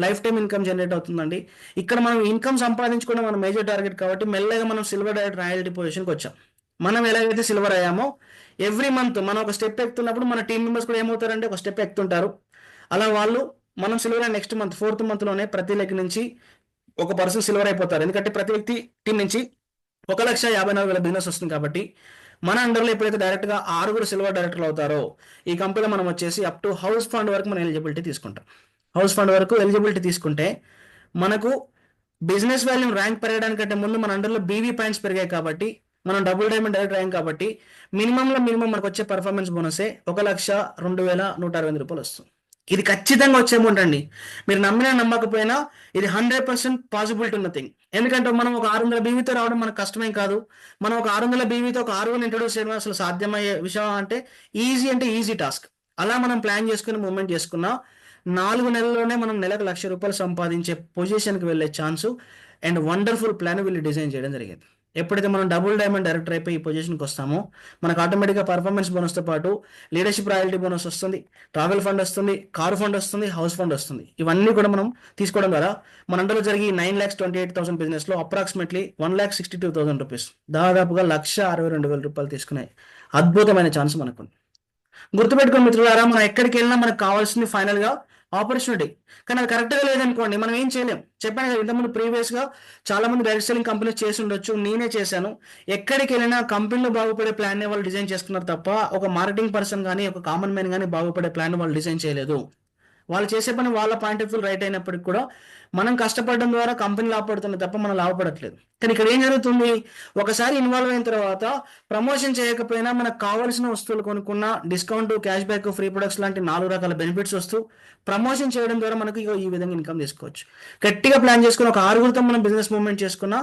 లైఫ్ టైం ఇన్కమ్ జనరేట్ అవుతుందండి. ఇక్కడ మనం ఇన్కమ్ సంపాదించుకోవడం మన మేజర్ టార్గెట్ కాబట్టి మెల్లగా మనం సిల్వర్ డైరెక్ట్ రాయల్టీ పొజిషన్కి వచ్చాం. మనం ఎలాగైతే సిల్వర్ అయ్యామో ఎవ్రీ మంత్ మనం ఒక స్టెప్ ఎక్కుతున్నప్పుడు మన టీం మెంబర్స్ కూడా ఏమవుతారంటే ఒక స్టెప్ ఎక్కుతుంటారు. అలా వాళ్ళు మనం సిల్వర్ అయిన నెక్స్ట్ మంత్ 4th monthలోనే ప్రతి లెగ్ నుంచి ఒక పర్సన్ సిల్వర్ అయిపోతారు. ఎందుకంటే ప్రతి వ్యక్తి టీం నుంచి 1,54,000 బిజినెస్ వస్తుంది కాబట్టి మన అండర్లో ఎప్పుడైతే డైరెక్ట్గా 6 సిల్వర్ డైరెక్టర్లు అవుతారో ఈ కంపెనీలో మనం వచ్చేసి అప్ టు హౌస్ ఫండ్ వరకు మనం ఎలిజిబిలిటీ తీసుకుంటాం. హౌస్ ఫండ్ వరకు ఎలిజిబిలిటీ తీసుకుంటే మనకు బిజినెస్ వాల్యూ ర్యాంక్ పెరగడానికంటే ముందు మన అండర్లో బీవీ పాయింట్స్ పెరిగాయి కాబట్టి మనం డబుల్ డైమండ్ డైరెక్ట్ ర్యాంక్ కాబట్టి మినిమం మనకు వచ్చే పర్ఫార్మెన్స్ బోనసే 1,02,160 రూపాయలు వస్తుంది. ఇది ఖచ్చితంగా వచ్చే అమౌంట్ అండి. మీరు నమ్మినా నమ్మకపోయినా ఇది 100% పాసిబిలిటీ ఉన్న థింగ్. ఎందుకంటే మనం ఒక 600 బీవీతో రావడం మనకు కష్టమేం కాదు. మనం ఒక 600 బీవీతో ఒక 6 ఇంట్రొడ్యూస్ చేయడం అసలు సాధ్యమయ్యే విషయం అంటే ఈజీ టాస్క్. అలా మనం ప్లాన్ చేసుకుని మూవ్మెంట్ చేసుకున్నా 4 నెలల్లోనే మనం నెలకు 1,00,000 రూపాయలు సంపాదించే పొజిషన్కి వెళ్ళే ఛాన్సు అండ్ వండర్ఫుల్ ప్లాన్ వీళ్ళు డిజైన్ చేయడం జరిగింది. ఎప్పుడైతే మనం డబుల్ డైమండ్ డైరెక్టర్ అయిపోయి ఈ పొజిషన్కి వస్తామో మనకు ఆటోమేటిక్గా పర్ఫార్మెన్స్ బోనస్తో పాటు లీడర్షిప్ రాయల్టీ బోనస్ వస్తుంది, ట్రావెల్ ఫండ్ వస్తుంది, కారు ఫండ్ వస్తుంది, హౌస్ ఫండ్ వస్తుంది. ఇవన్నీ కూడా మనం తీసుకోవడం ద్వారా మన అండర్లో జరిగి 9,28,000 బిజినెస్లో అప్రాక్సిమేట్లీ 1,62,000 రూపీస్ దాదాపుగా 1,62,000 రూపాయలు తీసుకునే అద్భుతమైన ఛాన్స్ మనకు. గుర్తుపెట్టుకుని మిత్రులారా, మనం ఎక్కడికి వెళ్ళినా మనకు కావాల్సింది ఫైనల్గా ఆపర్చునిటీ. కానీ అది కరెక్ట్గా లేదనుకోండి మనం ఏం చేయలేం. చెప్పాను కదా ఇంతకుముందు ప్రీవియస్గా చాలా మంది డైరెక్ట్ సెల్లింగ్ కంపెనీస్ చేసి ఉండొచ్చు, నేనే చేశాను. ఎక్కడికి వెళ్ళినా కంపెనీలో బాగుపడే ప్లాన్ వాళ్ళు డిజైన్ చేసుకున్నారు తప్ప ఒక మార్కెటింగ్ పర్సన్ కానీ ఒక కామన్ మ్యాన్ కానీ బాగుపడే ప్లాన్ వాళ్ళు డిజైన్ చేయలేదు. వాళ్ళు చేసే పని వాళ్ళ పాయింట్ ఆఫ్ వ్యూ రైట్ అయినప్పటికీ కూడా మనం కష్టపడడం ద్వారా కంపెనీ లాభపడుతుంది తప్ప మనం లాభపడట్లేదు. కానీ ఇక్కడ ఏం జరుగుతుంది, ఒకసారి ఇన్వాల్వ్ అయిన తర్వాత ప్రమోషన్ చేయకపోయినా మనకు కావాల్సిన వస్తువులు కొనుక్కున్న discount, cash back, free products లాంటి 4 రకాల బెనిఫిట్స్ వస్తూ ప్రమోషన్ చేయడం ద్వారా మనకు ఈ విధంగా ఇన్కమ్ తీసుకోవచ్చు. గట్టిగా ప్లాన్ చేసుకుని ఒక 6 మనం బిజినెస్ మూవ్మెంట్ చేసుకున్న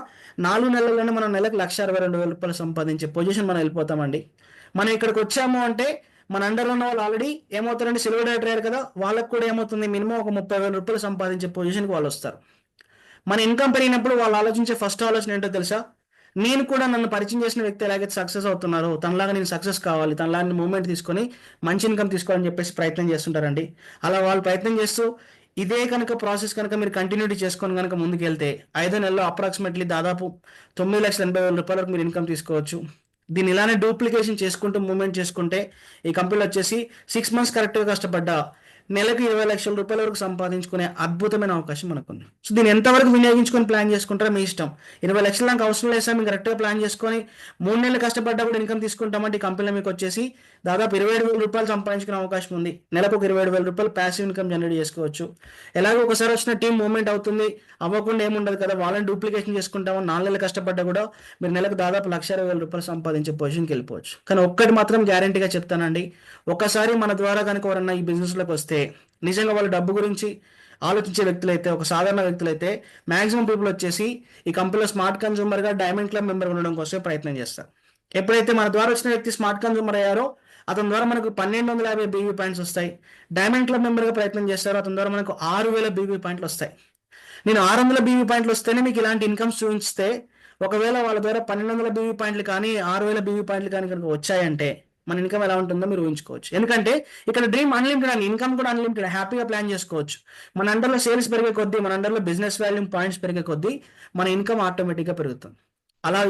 4 నెలల్లోనే మనం నెలకు 1,62,000 రూపాయలు సంపాదించే పొజిషన్ మనం వెళ్ళిపోతామండి. మనం ఇక్కడికి వచ్చాము అంటే మన అండర్లో ఉన్న వాళ్ళు ఆల్రెడీ ఏమవుతారంటే సిల్వర్ డైరెక్టర్ అయ్యారు కదా, వాళ్ళకు కూడా ఏమవుతుంది మినిమం ఒక 30,000 రూపాయలు సంపాదించే పొజిషన్కి వాళ్ళు వస్తారు. మన ఇన్కమ్ పెరిగినప్పుడు వాళ్ళు ఆలోచించే ఫస్ట్ ఆలోచన ఏంటో తెలుసా, నేను కూడా నన్ను పరిచయం చేసిన వ్యక్తి ఎలాగైతే సక్సెస్ అవుతున్నారో తనలాగా నేను సక్సెస్ కావాలి, తనలాగా మూవ్మెంట్ తీసుకొని మంచి ఇన్కమ్ తీసుకోవాలని చెప్పేసి ప్రయత్నం చేస్తుంటారండి. అలా వాళ్ళు ప్రయత్నం చేస్తూ ఇదే కనుక ప్రాసెస్ కనుక మీరు కంటిన్యూటీ చేసుకొని కనుక ముందుకు వెళ్తే 5 నెలల్లో అప్రాక్సిమేట్లీ దాదాపు 9,80,000 రూపాయల వరకు మీరు ఇన్కమ్ తీసుకోవచ్చు. దీన్ని ఇలానే డూప్లికేషన్ చేసుకుంటూ మూవ్మెంట్ చేసుకుంటే ఈ కంపెనీలో వచ్చేసి 6 months కరెక్ట్గా కష్టపడ్డా నెలకు 20 లక్షల రూపాయల వరకు సంపాదించుకునే అద్భుతమైన అవకాశం మనకుంది. సో దీన్ని ఎంతవరకు వినియోగించుకొని ప్లాన్ చేసుకుంటారో మీ ఇష్టం. 20 లక్షలు నాకు అవసరం లేదు సార్, మేము కరెక్ట్గా ప్లాన్ చేసుకొని 3 నెలలు కష్టపడ్డా కూడా ఇన్కమ్ తీసుకుంటామంటే ఈ కంపెనీలో మీకు వచ్చేసి దాదాపు 27,000 రూపాయలు సంపాదించుకునే అవకాశం ఉంది. నెలకు ఒక 27,000 రూపాయలు ప్యాసివ్ ఇన్కమ్ జనరేట్ చేసుకోవచ్చు. ఎలాగో ఒకసారి వచ్చిన టీం మూవ్మెంట్ అవుతుంది, అవ్వకుండా ఏముండదు కదా, వాళ్ళని డూప్లికేషన్ చేసుకుంటాము. 4 నెలలు కష్టపడ్డా కూడా మీరు నెలకు దాదాపు 1,20,000 రూపాయలు సంపాదించే పొజిషన్కి వెళ్ళిపోవచ్చు. కానీ ఒక్కటి మాత్రం గ్యారంటీగా చెప్తానండి, ఒకసారి మన ద్వారా కనుక ఎవరన్నా ఈ బిజినెస్లోకి వస్తే నిజంగా వాళ్ళు డబ్బు గురించి ఆలోచించే వ్యక్తులైతే, ఒక సాధారణ వ్యక్తులైతే మాక్సిమం పీపుల్ వచ్చేసి ఈ కంపెనీలో స్మార్ట్ కన్సూమర్గా డైమండ్ క్లబ్ మెంబర్ ఉండడం కోసమే ప్రయత్నం చేస్తారు. ఎప్పుడైతే మన ద్వారా వచ్చిన వ్యక్తి స్మార్ట్ కన్సూమర్ అయ్యారో అతని ద్వారా మనకు 1,250 బీవీ పాయింట్స్ వస్తాయి. డైమండ్ క్లబ్ మెంబర్గా ప్రయత్నం చేస్తారో అతని ద్వారా మనకు 6,000 బీవీ పాయింట్లు వస్తాయి. నేను 600 బీవీ పాయింట్లు వస్తేనే మీకు ఇలాంటి ఇన్కమ్స్ చూపిస్తే ఒకవేళ వాళ్ళ ద్వారా 1200 బీవీ పాయింట్లు కానీ 6000 బీవీ పాయింట్లు కానీ కనుక వచ్చాయంటే మన ఇన్కమ్ ఎలా ఉంటుందో మీరు ఊహించుకోవచ్చు. ఎందుకంటే ఇక్కడ డ్రీమ్ అన్లిమిటెడ్ అండి, ఇన్కమ్ కూడా అన్లిమిటెడ్, హ్యాపీగా ప్లాన్ చేసుకోవచ్చు. మన అండర్లో సేల్స్ పెరిగే కొద్దీ, మన అండర్లో బిజినెస్ వాల్యూమ్ పాయింట్స్ పెరిగే కొద్దీ మన ఇన్కమ్ ఆటోమేటిక్గా పెరుగుతుంది. అలా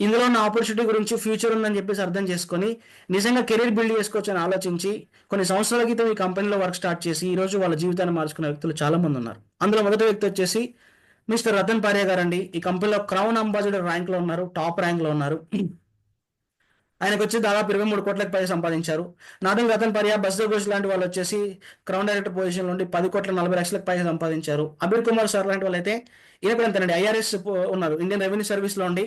ఇందులో ఉన్న ఆపర్చునిటీ గురించి ఫ్యూచర్ ఉందని చెప్పేసి అర్థం చేసుకొని నిజంగా కెరీర్ బిల్డ్ చేసుకోవచ్చు అని ఆలోచించి కొన్ని సంవత్సరాల క్రితం ఈ కంపెనీలో వర్క్ స్టార్ట్ చేసి ఈ రోజు వాళ్ళ జీవితాన్ని మార్చుకున్న వ్యక్తులు చాలా మంది ఉన్నారు. అందులో మొదటి వ్యక్తి వచ్చేసి మిస్టర్ రతన్ పారియా గారు అండి. ఈ కంపెనీలో క్రౌన్ అంబాసిడర్ ర్యాంక్ లో ఉన్నారు, టాప్ ర్యాంక్ లో ఉన్నారు. ఆయనకు వచ్చి దాదాపు 23 కోట్లకు పైగా సంపాదించారు. నాట్ ఓన్లీ రతన్ పారియా, బస్దో ఘోష్ లాంటి వాళ్ళు వచ్చేసి క్రౌన్ డైరెక్టర్ పొజిషన్ నుండి 10 కోట్ల 40 లక్షలకు పైగా సంపాదించారు. అబిర్ కుమార్ సార్ లాంటి వాళ్ళు అయితే ఈయన కూడా అంతేనండి, ఐఆర్ఎస్ ఉన్నారు, ఇండియన్ రెవెన్యూ సర్వీస్ లో ఉండి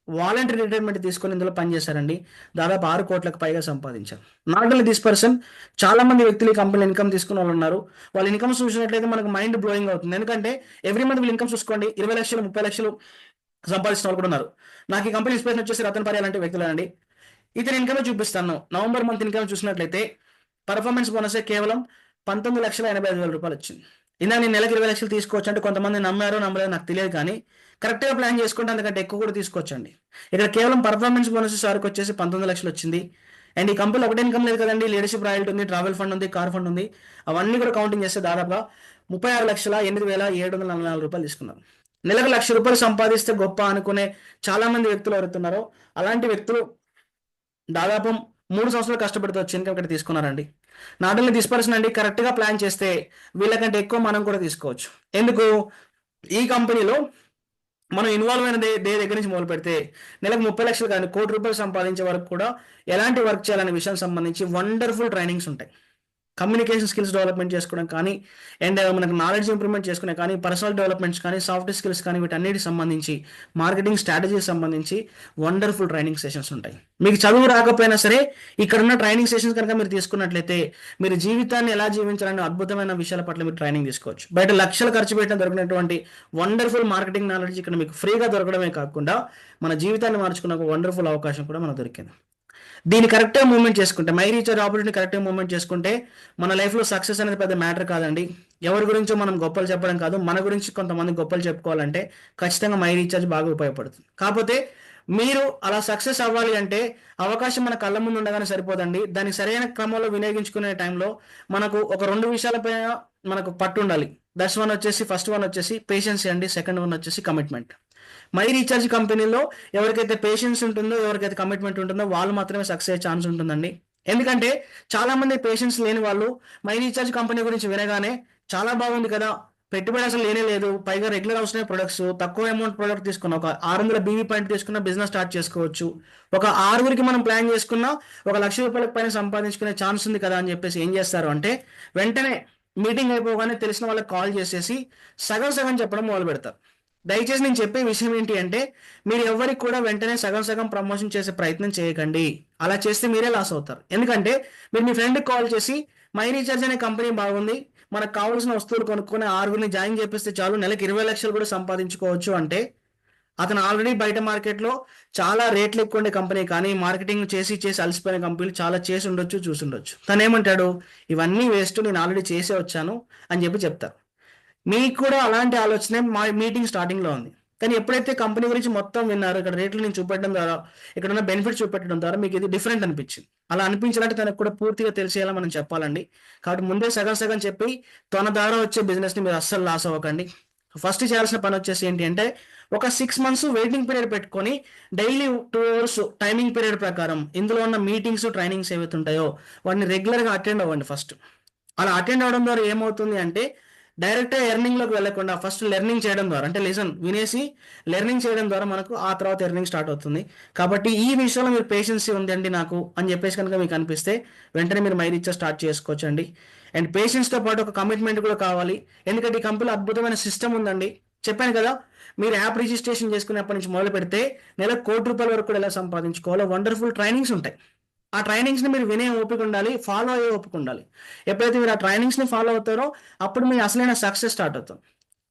వాలంటరీ రిటైర్మెంట్ తీసుకొని ఇందులో పనిచేశారండి. దాదాపు 6 కోట్లకు పైగా సంపాదించారు. నాట్ ఓన్లీ దిస్ పర్సన్, చాలా మంది వ్యక్తులు ఈ కంపెనీ ఇన్కమ్ తీసుకున్న వాళ్ళు ఉన్నారు. వాళ్ళ ఇన్కమ్ చూసినట్లయితే మనకు మైండ్ బ్లోయింగ్ అవుతుంది. ఎందుకంటే ఎవ్రీ మంత్ వీళ్ళు ఇన్కమ్ చూసుకోండి, 20 లక్షలు 30 లక్షలు సంపాదించిన వాళ్ళు కూడా ఉన్నారు. నాకు ఈ కంపెనీ ఇన్స్పిరేషన్ వచ్చేసి రతన్ పారియా లాంటి వ్యక్తులండి. ఇతని ఇన్కమ్ చూపిస్తాను. నవంబర్ మంత్ ఇన్కమ్ చూసినట్లయితే పర్ఫార్మెన్స్ బోనస్ కేవలం 19,85,000 రూపాయలు వచ్చింది. ఇందాక నేను నెలకు 20 లక్షలు తీసుకోవచ్చు అంటే కొంతమంది నమ్మారో నమ్మలేదో నాకు తెలియదు, కానీ కరెక్ట్గా ప్లాన్ చేసుకుంటే అంతకంటే ఎక్కువ కూడా తీసుకోవచ్చండి. ఇక్కడ కేవలం పర్ఫార్మెన్స్ బోనస్ సార్కి వచ్చేసి 19 లక్షలు వచ్చింది. అండ్ ఈ కంపెనీలో ఒకటే ఇన్కమ్ లేదు కదండి, లీడర్షిప్ రాయల్టీ ఉంది, ట్రావెల్ ఫండ్ ఉంది, కార్ ఫండ్ ఉంది. అవన్నీ కూడా కౌంటింగ్ చేస్తే దాదాపుగా 36,08,744 రూపాయలు తీసుకున్నారు. నెలకు ₹1,00,000 సంపాదిస్తే గొప్ప అనుకునే చాలా మంది వ్యక్తులు ఎవరుతున్నారో అలాంటి వ్యక్తులు దాదాపు 3 సంవత్సరాలు కష్టపడితే వచ్చి ఇన్కమ్ ఇక్కడ తీసుకున్నారండి. నాట్ ఓన్లీ దిస్ పర్సన్ అండి, కరెక్ట్గా ప్లాన్ చేస్తే వీళ్ళకంటే ఎక్కువ మనం కూడా తీసుకోవచ్చు. ఎందుకు? ఈ కంపెనీలో మనం ఇన్వాల్వ్ అయిన డే దగ్గర నుంచి మొదలు పెడితే నెలకు 30 లక్షలు కానీ ₹1,00,00,000 సంపాదించే వరకు కూడా ఎలాంటి వర్క్ చేయాలనే విషయం సంబంధించి వండర్ఫుల్ ట్రైనింగ్స్ ఉంటాయి. కమ్యూనికేషన్ స్కిల్స్ డెవలప్మెంట్ చేసుకోవడం కానీ, అండ్ మనకు నాలెడ్జ్ ఇంప్రూవ్మెంట్ చేసుకునే కానీ, పర్సనల్ డెవలప్మెంట్స్ కానీ, సాఫ్ట్ స్కిల్స్ కానీ, వీటన్నిటికి సంబంధించి మార్కెటింగ్ స్ట్రాటజీకి సంబంధించి వండర్ఫుల్ ట్రైనింగ్ సెషన్స్ ఉంటాయి. మీకు చదువు రాకపోయినా సరే ఇక్కడ ఉన్న ట్రైనింగ్ సెషన్స్ కనుక మీరు తీసుకున్నట్లయితే మీరు జీవితాన్ని ఎలా జీవించాలనే అద్భుతమైన విషయాల పట్ల మీరు ట్రైనింగ్ తీసుకోవచ్చు. బయట లక్షలు ఖర్చు పెట్టిన దొరికినటువంటి వండర్ఫుల్ మార్కెటింగ్ నాలెడ్జ్ ఇక్కడ మీకు ఫ్రీగా దొరకడమే కాకుండా మన జీవితాన్ని మార్చుకున్న ఒక వండర్ఫుల్ అవకాశం కూడా మనకు దొరికింది. దీన్ని కరెక్ట్గా మూవ్మెంట్ చేసుకుంటే, మై రీఛార్జ్ ఆపర్చునిటీ కరెక్ట్గా మూవ్మెంట్ చేసుకుంటే మన లైఫ్లో సక్సెస్ అనేది పెద్ద మ్యాటర్ కాదండి. ఎవరి గురించో మనం గొప్పలు చెప్పడం కాదు, మన గురించి కొంతమంది గొప్పలు చెప్పుకోవాలంటే ఖచ్చితంగా మై రీఛార్జ్ బాగా ఉపయోగపడుతుంది. కాకపోతే మీరు అలా సక్సెస్ అవ్వాలి అంటే అవకాశం మన కళ్ళ ముందు ఉండగానే సరిపోదండి. దాన్ని సరైన క్రమంలో వినియోగించుకునే టైంలో మనకు ఒక 2 విషయాలపైన మనకు పట్టు ఉండాలి. ఫస్ట్ వన్ వచ్చేసి పేషెన్స్ అండి, సెకండ్ వన్ వచ్చేసి కమిట్మెంట్. మై రీఛార్జ్ కంపెనీలో ఎవరికైతే పేషెన్స్ ఉంటుందో, ఎవరికైతే కమిట్మెంట్ ఉంటుందో వాళ్ళు మాత్రమే సక్సెస్ అయ్యే ఛాన్స్ ఉంటుందండి. ఎందుకంటే చాలా మంది పేషెన్స్ లేని వాళ్ళు మై రీఛార్జ్ కంపెనీ గురించి వినగానే చాలా బాగుంది కదా, పెట్టుబడి అసలు లేనే లేదు, పైగా రెగ్యులర్ అవసరమే ప్రొడక్ట్స్, తక్కువ అమౌంట్ ప్రొడక్ట్ తీసుకున్న ఒక 600 బీవీ పాయింట్ తీసుకున్న బిజినెస్ స్టార్ట్ చేసుకోవచ్చు, ఒక 6గురికి మనం ప్లాన్ చేసుకున్న ఒక ₹1,00,000 పైన సంపాదించుకునే ఛాన్స్ ఉంది కదా అని చెప్పేసి ఏం చేస్తారు అంటే వెంటనే మీటింగ్ అయిపోగానే తెలిసిన వాళ్ళకి కాల్ చేసేసి సగం సగం చెప్పడం మొదలు పెడతారు. దయచేసి నేను చెప్పే విషయం ఏంటి అంటే మీరు ఎవరికి కూడా వెంటనే సగం సగం ప్రమోషన్ చేసే ప్రయత్నం చేయకండి. అలా చేస్తే మీరే లాస్ అవుతారు. ఎందుకంటే మీరు మీ ఫ్రెండ్కి కాల్ చేసి మై రీఛార్జ్ అనే కంపెనీ బాగుంది, మనకు కావాల్సిన వస్తువులు కొనుక్కొని 6గురిని జాయిన్ చేపిస్తే చాలు, నెలకు 20 లక్షలు కూడా సంపాదించుకోవచ్చు అంటే అతను ఆల్రెడీ బయట మార్కెట్లో చాలా రేట్లు ఎక్కువ ఉండే కంపెనీ కానీ మార్కెటింగ్ చేసి అలసిపోయిన కంపెనీలు చాలా చేసి ఉండొచ్చు, చూసుండొచ్చు. తను ఏమంటాడు, ఇవన్నీ వేస్ట్, నేను ఆల్రెడీ చేసే వచ్చాను అని చెప్తారు. మీకు కూడా అలాంటి ఆలోచనే మా మీటింగ్ స్టార్టింగ్లో ఉంది. కానీ ఎప్పుడైతే కంపెనీ గురించి మొత్తం విన్నారో, ఇక్కడ రేట్లు నేను చూపెట్టడం ద్వారా, ఇక్కడ ఉన్న బెనిఫిట్స్ చూపెట్టడం ద్వారా మీకు ఇది డిఫరెంట్ అనిపించింది. అలా అనిపించాలంటే తనకు కూడా పూర్తిగా తెలిసేలా మనం చెప్పాలండి. కాబట్టి ముందే సగం సగం చెప్పి తన ద్వారా వచ్చే బిజినెస్ని మీరు అస్సలు లాస్ అవ్వకండి. ఫస్ట్ చేయాల్సిన పని వచ్చేసి ఏంటి అంటే ఒక 6 మంత్స్ వెయిటింగ్ పీరియడ్ పెట్టుకొని డైలీ 2 hours టైమింగ్ పీరియడ్ ప్రకారం ఇందులో ఉన్న మీటింగ్స్, ట్రైనింగ్స్ ఏవైతే ఉంటాయో వాటిని రెగ్యులర్గా అటెండ్ అవ్వండి. ఫస్ట్ అలా అటెండ్ అవ్వడం ద్వారా ఏమవుతుంది అంటే డైరెక్ట్గా ఎర్నింగ్లోకి వెళ్లకుండా ఫస్ట్ లెర్నింగ్ చేయడం ద్వారా, అంటే వినేసి లెర్నింగ్ చేయడం ద్వారా మనకు ఆ తర్వాత ఎర్నింగ్ స్టార్ట్ అవుతుంది. కాబట్టి ఈ విషయంలో మీరు పేషెన్సీ ఉందండి నాకు అని చెప్పేసి కనుక మీకు అనిపిస్తే వెంటనే మీరు మై రీఛార్జ్ స్టార్ట్ చేసుకోవచ్చండి. అండ్ పేషెన్స్తో పాటు ఒక కమిట్మెంట్ కూడా కావాలి. ఎందుకంటే ఈ కంపెనీలో అద్భుతమైన సిస్టమ్ ఉందండి. చెప్పాను కదా, మీరు యాప్ రిజిస్ట్రేషన్ చేసుకునేప్పటి నుంచి మొదలు పెడితే నెలకు ₹1,00,00,000 వరకు కూడా ఎలా సంపాదించుకోవాలో వండర్ఫుల్ ట్రైనింగ్స్ ఉంటాయి. ఆ ట్రైనింగ్స్ని మీరు వినే ఓపిక ఉండాలి, ఫాలో అయ్యే ఓపిక ఉండాలి. ఎప్పుడైతే మీరు ఆ ట్రైనింగ్స్ని ఫాలో అవుతారో అప్పుడు మీ అసలైన సక్సెస్ స్టార్ట్ అవుతాం.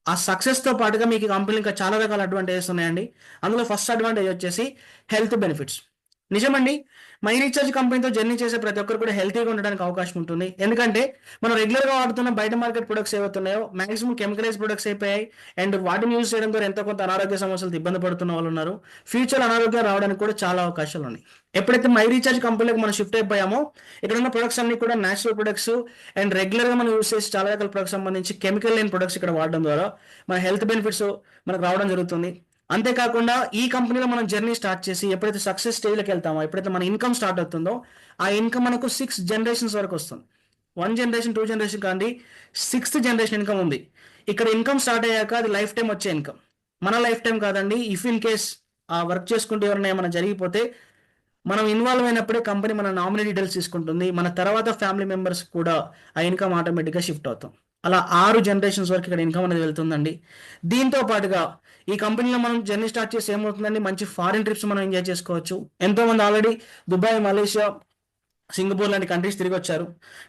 ఆ సక్సెస్తో పాటుగా మీకు కంపెనీ ఇంకా చాలా రకాల అడ్వాంటేజెస్ ఉన్నాయండి. అందులో ఫస్ట్ అడ్వాంటేజ్ వచ్చేసి హెల్త్ బెనిఫిట్స్. నిజమండి. మై రీచార్జ్ కంపెనీతో జర్నీ చేసే ప్రతి ఒక్కరు కూడా హెల్తీగా ఉండడానికి అవకాశం ఉంటుంది. ఎందుకంటే మనం రెగ్యులర్‌గా వాడుతున్న బయట మార్కెట్ ప్రొడక్ట్స్ ఏవైతున్నాయో మాక్సిమం కెమికలైజ్డ్ ప్రొడక్ట్స్ అయిపోయాయి. అండ్ వాటిని యూజ్ చేయడం ద్వారా ఎంతో కొంత అనారోగ్య సమస్యలతో ఇబ్బంది పడుతున్న వాళ్ళున్నారు. ఫ్యూచర్‌లో అనారోగ్యం రావడానికి కూడా చాలా అవకాశాలున్నాయి. ఎప్పుడైతే మై రీచార్జ్ కంపెనీలోకి మనం షిఫ్ట్ అయిపోయామో ఇక్కడున్న ప్రొడక్ట్స్ అన్నీ కూడా నేచురల్ ప్రొడక్ట్స్ అండ్ రెగ్యులర్‌గా మనం యూజ్ చేసే చాలా రకాల ప్రొడక్ట్స్ సంబంధించి కెమికల్ లేని ప్రొడక్ట్స్ ఇక్కడ వాడడం ద్వారా మన హెల్త్ బెనిఫిట్స్ మనకు రావడం జరుగుతుంది. అంతేకాకుండా ఈ కంపెనీలో మనం జర్నీ స్టార్ట్ చేసి ఎప్పుడైతే సక్సెస్ స్టేజ్‌లోకి వెళ్తామో, ఎప్పుడైతే మన ఇన్‌కమ్ స్టార్ట్ అవుతుందో, ఆ ఇన్‌కమ్ మనకు 6 జనరేషన్స్ వరకు వస్తుంది. 1 జనరేషన్, 2 జనరేషన్ కాదండి. 6థ్ జనరేషన్ ఇన్‌కమ్ ఉంది. ఇక్కడ ఇన్‌కమ్ స్టార్ట్ అయ్యాక అది లైఫ్ టైమ్ వచ్చే ఇన్‌కమ్. మన లైఫ్ టైమ్ కాదండి. ఇఫ్ ఇన్ కేస్ ఆ వర్క్ చేసుకుంటూ ఎవరైనా ఏమైనా జరిగిపోతే మనం ఇన్వాల్వ్ అయినప్పుడే కంపెనీ మన నామినీ డీటెయిల్స్ తీసుకుంటుంది. మన తర్వాత ఫ్యామిలీ మెంబర్స్ కూడా ఆ ఇన్‌కమ్ ఆటోమేటిక్‌గా షిఫ్ట్ అవుతాం. అలా 6 జనరేషన్స్ వరకు ఇక్కడ ఇన్‌కమ్ అనేది వెళ్తుందండి. దీంతో పాటుగా ఈ కంపెనీలో మనం జర్నీ స్టార్ట్ చేసి ఏమవుతుందండి, మంచి ఫారిన్ ట్రిప్స్ మనం ఎంజాయ్ చేసుకోవచ్చు. ఎంతోమంది ఆల్రెడీ దుబాయ్, మలేషియా, సింగపూర్ లాంటి కంట్రీస్ తిరిగొచ్చారు.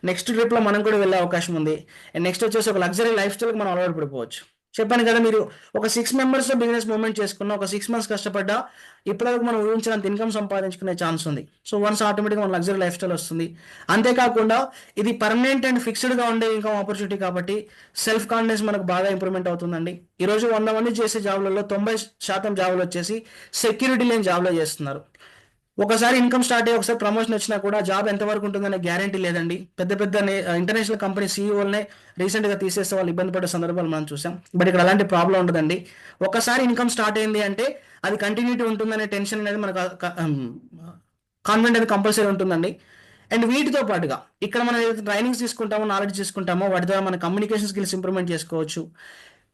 నెక్స్ట్ ట్రిప్‌లో మనం కూడా వెళ్ళే అవకాశం ఉంది. అండ్ నెక్స్ట్ వచ్చేసి ఒక లగ్జరీ లైఫ్ స్టైల్‌కి మనం అలవాటు పడిపోవచ్చు. చెప్పాను కదా! మీరు ఒక 6 మెంబర్స్‌తో బిజినెస్ మూవ్‌మెంట్ చేసుకున్న, ఒక 6 మంత్స్ కష్టపడ్డా ఇప్పటివరకు మనం ఊహించినంత ఇన్‌కమ్ సంపాదించుకునే ఛాన్స్ ఉంది. సో, వన్స్ ఆటోమేటిక్‌గా మన లగ్జరీ లైఫ్ స్టైల్ వస్తుంది. అంతేకాకుండా ఇది పర్మనెంట్ అండ్ ఫిక్స్‌డ్‌గా ఉండే ఇన్‌కమ్ ఆపర్చునిటీ కాబట్టి సెల్ఫ్ కాన్ఫిడెన్స్ మనకు బాగా ఇంప్రూవ్‌మెంట్ అవుతుందండి. ఈరోజు 100 మంది చేసే జాబ్‌లలో 90% జాబ్‌లొచ్చేసి సెక్యూరిటీ లేని జాబ్‌లో చేస్తున్నారు. ఒకసారి ఇన్కమ్ స్టార్ట్ అయ్యి ఒకసారి ప్రమోషన్ వచ్చినా కూడా జాబ్ ఎంతవరకు ఉంటుందనే గ్యారంటీ లేదండి. పెద్ద పెద్ద ఇంటర్నేషనల్ కంపెనీ సీఈఓలనే రీసెంట్‌గా తీసేస్తే వాళ్ళు ఇబ్బంది పడే సందర్భాలు మనం చూసాం. బట్ ఇక్కడ అలాంటి ప్రాబ్లమ్ ఉండదండి. ఒక్కసారి ఇన్కమ్ స్టార్ట్ అయింది అంటే అది కంటిన్యూటీ ఉంటుందనే టెన్షన్ అనేది మనకు కాన్ఫిడెంట్ అనేది కంపల్సరీ ఉంటుందండి. అండ్ వీటితో పాటుగా ఇక్కడ మనం ఏదైతే ట్రైనింగ్స్ తీసుకుంటామో, నాలెడ్జ్ తీసుకుంటామో వాటి ద్వారా మన కమ్యూనికేషన్ స్కిల్స్ ఇంప్రూవ్‌మెంట్ చేసుకోవచ్చు.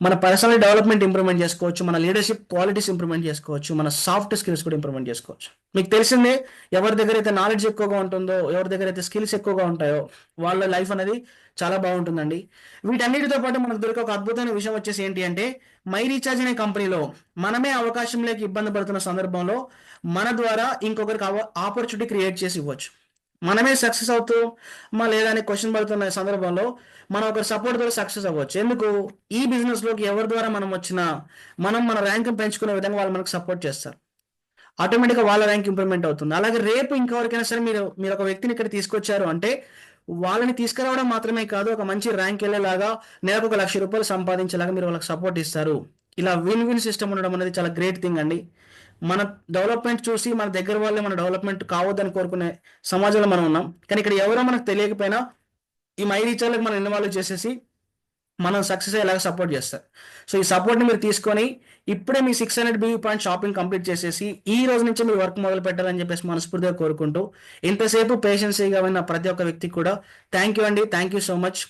మన పర్సనల్ డెవలప్‌మెంట్ ఇంప్రూవ్‌మెంట్ చేసుకోవచ్చు. మన లీడర్‌షిప్ క్వాలిటీస్ ఇంప్రూవ్‌మెంట్ చేసుకోవచ్చు. మన సాఫ్ట్ స్కిల్స్ కూడా ఇంప్రూవ్‌మెంట్ చేసుకోవచ్చు. మీకు తెలిసిందే, ఎవరి దగ్గరైతే నాలెడ్జ్ ఎక్కువగా ఉంటుందో, ఎవరి దగ్గరైతే స్కిల్స్ ఎక్కువగా ఉంటాయో వాళ్ళ లైఫ్ అనేది చాలా బాగుంటుందండి. వీటన్నిటితో పాటు మనకు దొరికే ఒక అద్భుతమైన విషయం వచ్చేసి ఏంటి అంటే, మై రీచార్జ్ అనే కంపెనీలో మనమే అవకాశం లేక ఇబ్బంది పడుతున్న సందర్భంలో మన ద్వారా ఇంకొకరికి ఆపర్చునిటీ క్రియేట్ చేసి ఇవ్వచ్చు. మనమే సక్సెస్ అవుతూ లేదా అని క్వశ్చన్ పడుతున్న సందర్భంలో మనం ఒకరి సపోర్ట్ ద్వారా సక్సెస్ అవ్వచ్చు. ఎందుకు? ఈ బిజినెస్‌లోకి ఎవరి ద్వారా మనం వచ్చినా మనం మన ర్యాంక్‌ని పెంచుకునే విధంగా వాళ్ళు మనకు సపోర్ట్ చేస్తారు. ఆటోమేటిక్‌గా వాళ్ళ ర్యాంక్ ఇంప్రూవ్‌మెంట్ అవుతుంది. అలాగే రేపు ఇంకెవరికైనా సరే మీరు ఒక వ్యక్తిని ఇక్కడ తీసుకొచ్చారు అంటే వాళ్ళని తీసుకురావడం మాత్రమే కాదు, ఒక మంచి ర్యాంక్ ఎళ్ళేలాగా నెలకు ఒక ₹1,00,000 సంపాదించేలాగా మీరు వాళ్ళకి సపోర్ట్ ఇస్తారు. ఇలా విన్ విన్ సిస్టమ్ ఉండడం అనేది చాలా గ్రేట్ థింగ్ అండి. మన డెవలప్‌మెంట్ చూసి మన దగ్గర వాళ్ళే మన డెవలప్‌మెంట్ కావద్దని కోరుకునే సమాజంలో మనం ఉన్నాం. కానీ ఇక్కడ ఎవరో మనకు తెలియకపోయినా ఈ మై రీచార్జ్‌లకి మనం ఇన్వాల్వ్ చేసేసి మనం సక్సెస్ అయ్యేలాగా సపోర్ట్ చేస్తారు. సో, ఈ సపోర్ట్‌ని మీరు తీసుకొని ఇప్పుడే మీ 600 బీవీ పాయింట్ షాపింగ్ కంప్లీట్ చేసేసి ఈ రోజు నుంచే మీరు వర్క్ మొదలు పెట్టాలని చెప్పేసి మనస్ఫూర్తిగా కోరుకుంటూ ఇంతసేపు పేషెన్సీగా ఉన్న ప్రతి ఒక్క వ్యక్తికి కూడా థాంక్ యూ అండి. Thank you so much.